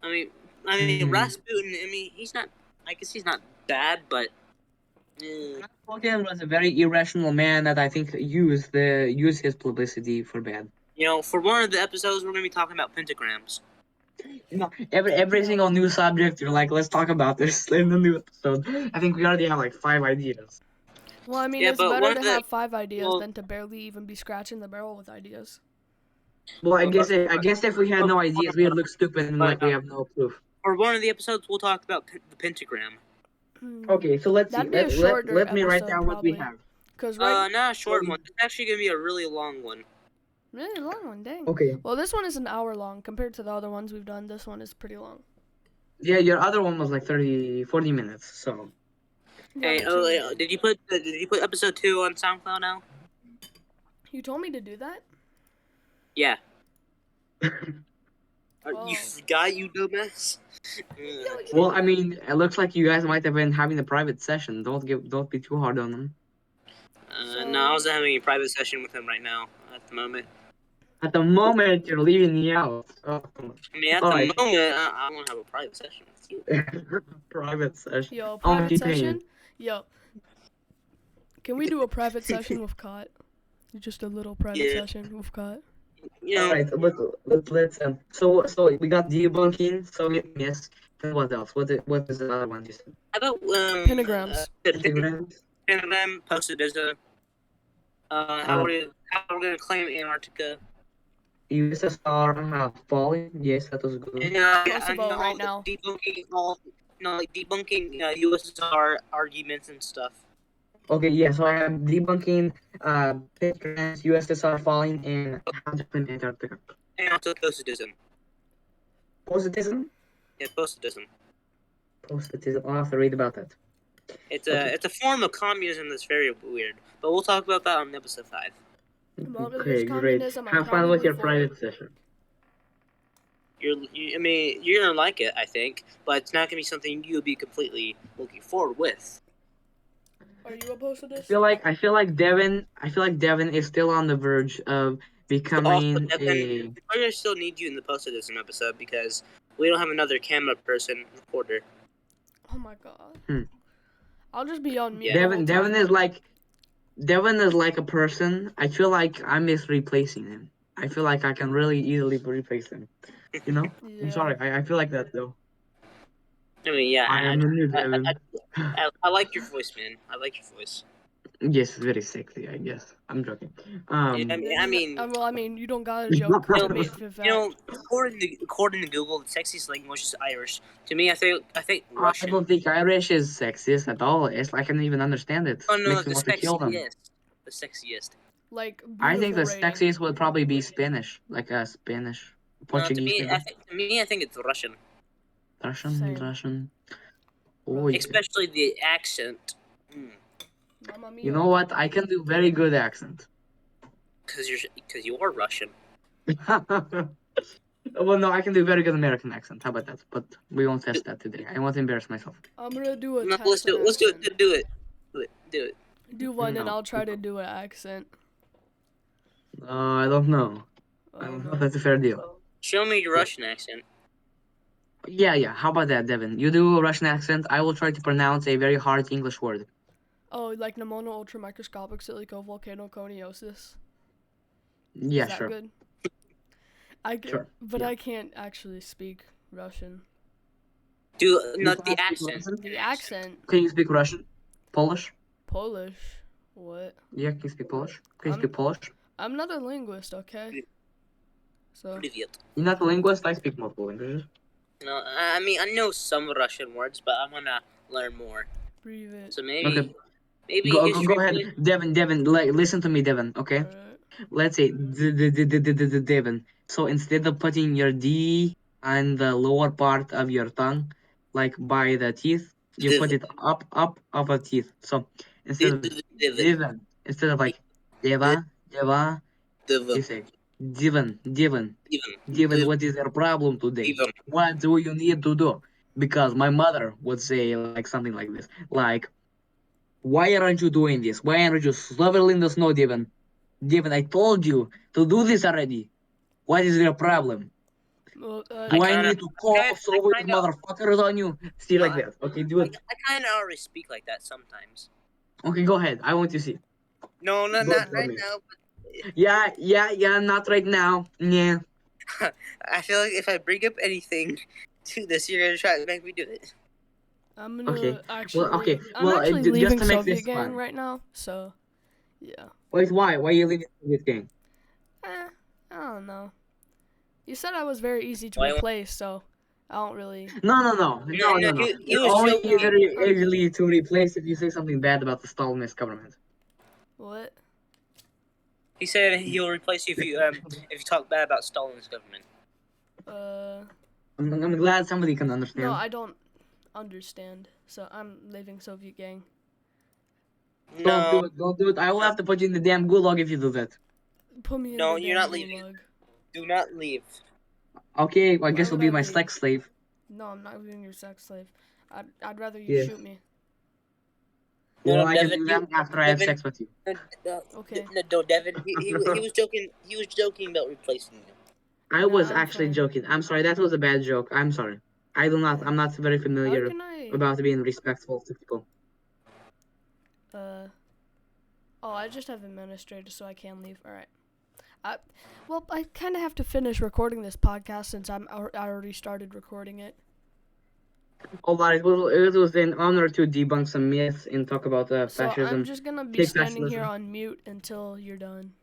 I mean, Rasputin. He's not. I guess he's not bad, but. Rasputin was a very irrational man that I think used his publicity for bad. For one of the episodes, we're gonna be talking about pentagrams. Every single new subject, you're like, let's talk about this in the new episode. I think we already have like 5 ideas. Well, I mean, it's better to have 5 ideas than to barely even be scratching the barrel with ideas. Well, I guess if we had no ideas, we would look stupid and like we have no proof. For one of the episodes, we'll talk about the pentagram. Okay, so let's see. Let me write down what we have. Not a short one. It's actually gonna be a really long one. Really long one, dang. Okay. Well, this one is an hour long compared to the other ones we've done. This one is pretty long. Yeah, your other one was like 40 minutes. So. Hey, did you put episode 2 on SoundCloud now? You told me to do that? Yeah. You forgot, you dumbass. Well, I mean, it looks like you guys might have been having a private session. Don't be too hard on them. No, I was having a private session with him right now at the moment. At the moment, you're leaving me out. Oh, come on. I mean, at All the right. moment, I want to have a private session with you. Private session. Yo, How much private you paying? session? Yo. Can we do a private session with Cot? Just a little private Yeah. session with Cot. You know, All right, let's so we got debunking Soviet myths. Then what else? What is the other one you said? how about Pentagrams. Pentagrams. Pentagram, positivism. How we're gonna claim Antarctica. USSR falling. Yes, that was good. And Kosovo right now. Debunking USSR arguments and stuff. Okay, yeah. So I have debunking pentagrams, USSR falling, and how to claim Antarctica. And also positivism. Positivism. Yeah, positivism. Positivism. I'll have to read about that. It's a form of communism that's very weird, but we'll talk about that on episode 5. Well, if Okay, there's great. communism, I'm Have fun with probably your for private it. session. You're gonna like it, I think, but it's not gonna be something you'll be completely looking forward with. Are you opposed to this? I feel like Devin is still on the verge of becoming Also, Devin, we're gonna still need you in the positivism episode because we don't have another camera person recorder. Oh my god. I'll just be on mute. Yeah. The whole Devin time. Devin is like a person. I feel like I'm replacing him. I feel like I can really easily replace him. You know? Yeah. I'm sorry. I feel like that though. I mean, yeah, I am the new Devin. I like your voice, man. I like your voice. Yes, very sexy. I guess. I'm joking. I mean, you don't gotta joke. according to Google, the sexiest language is Irish. To me, I think Russian. I don't think Irish is sexist at all. It's like I can even understand it. Oh no, Makes me want to kill them. the sexiest. Like I think the rating. sexiest would probably be Spanish, like Spanish, Portuguese. No, to me, I think it's Russian. Russian. Oh, yeah. Especially the accent. Mamma mia. You know what? I can do very good accent. Because you are Russian. Well, no, I can do very good American accent. How about that? But we won't test that today. I won't embarrass myself. I'm gonna do a test. Let's do it. Do it. Do one, and I'll try to do an accent. I don't know. I don't know if that's a fair deal. Show me your Russian accent. Yeah. How about that, Devin? You do a Russian accent. I will try to pronounce a very hard English word. Oh, like pneumono ultramicroscopic silicovolcanoconiosis. Yeah, Is that sure. good? I can't actually speak Russian. Not the accent. The accent. Can you speak Russian? Polish? Polish? What? Yeah, can you speak Polish? Can you speak Polish? I'm not a linguist, okay? So. Привет. You're not a linguist? I speak multiple languages. No, I mean, I know some Russian words, but I'm gonna learn more. Breathe. So maybe go ahead. Devin, listen to me, Devin, okay? Let's say Devin. So instead of putting your D on the lower part of your tongue, like by the teeth, you put it up of the teeth. So instead of Devin, instead of like Deva, you say Devin, what is your problem today? What do you need to do? Because my mother would say like something like this, like, why aren't you doing this? Why aren't you shoveling the snow, Devin? Devin, I told you to do this already. What is your problem? Well, do I need to call Soviet motherfuckers on you? See, like that. Okay, do it. I kind of already speak like that sometimes. Okay, go ahead. I want to see. No, not right now. But... Yeah, not right now. Yeah. I feel like if I bring up anything to this, you're gonna try to make me do it. I'm gonna I'm actually just leaving to make Soviet this gang fun. right now, so yeah. Wait, why? Why are you leaving Soviet gang? I don't know. You said I was very easy to replace, so I don't really. No. You're only very easily to replace if you say something bad about the Stalinist government. What? He said he'll replace you if you talk bad about Stalin's government. I'm glad somebody can understand. No, I don't understand. So I'm leaving Soviet gang. No. Don't do it. I will have to put you in the damn gulag if you do that. Put me in the No, damn you're not gulag. leaving. Do not leave. Okay, well, I guess you'll be my sex slave. No, I'm not being your sex slave. I'd rather you shoot me. Well, I can do that after I have sex with you. Okay. No, Devin. He was joking. He was joking about replacing you. I was actually joking. I'm sorry. That was a bad joke. I'm sorry. I'm not very familiar about being respectful to people. I just have administrators, so I can leave. All right. Well, I kind of have to finish recording this podcast since I already started recording it. All right. It was an honor to debunk some myths and talk about fascism. So I'm just gonna be standing here on mute until you're done.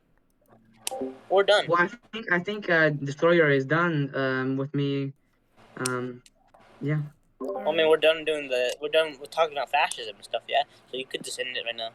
We're done. Well, I think Destroyer is done. With me. Yeah. I mean, we're done with talking about fascism and stuff. Yeah. So you could just end it right now.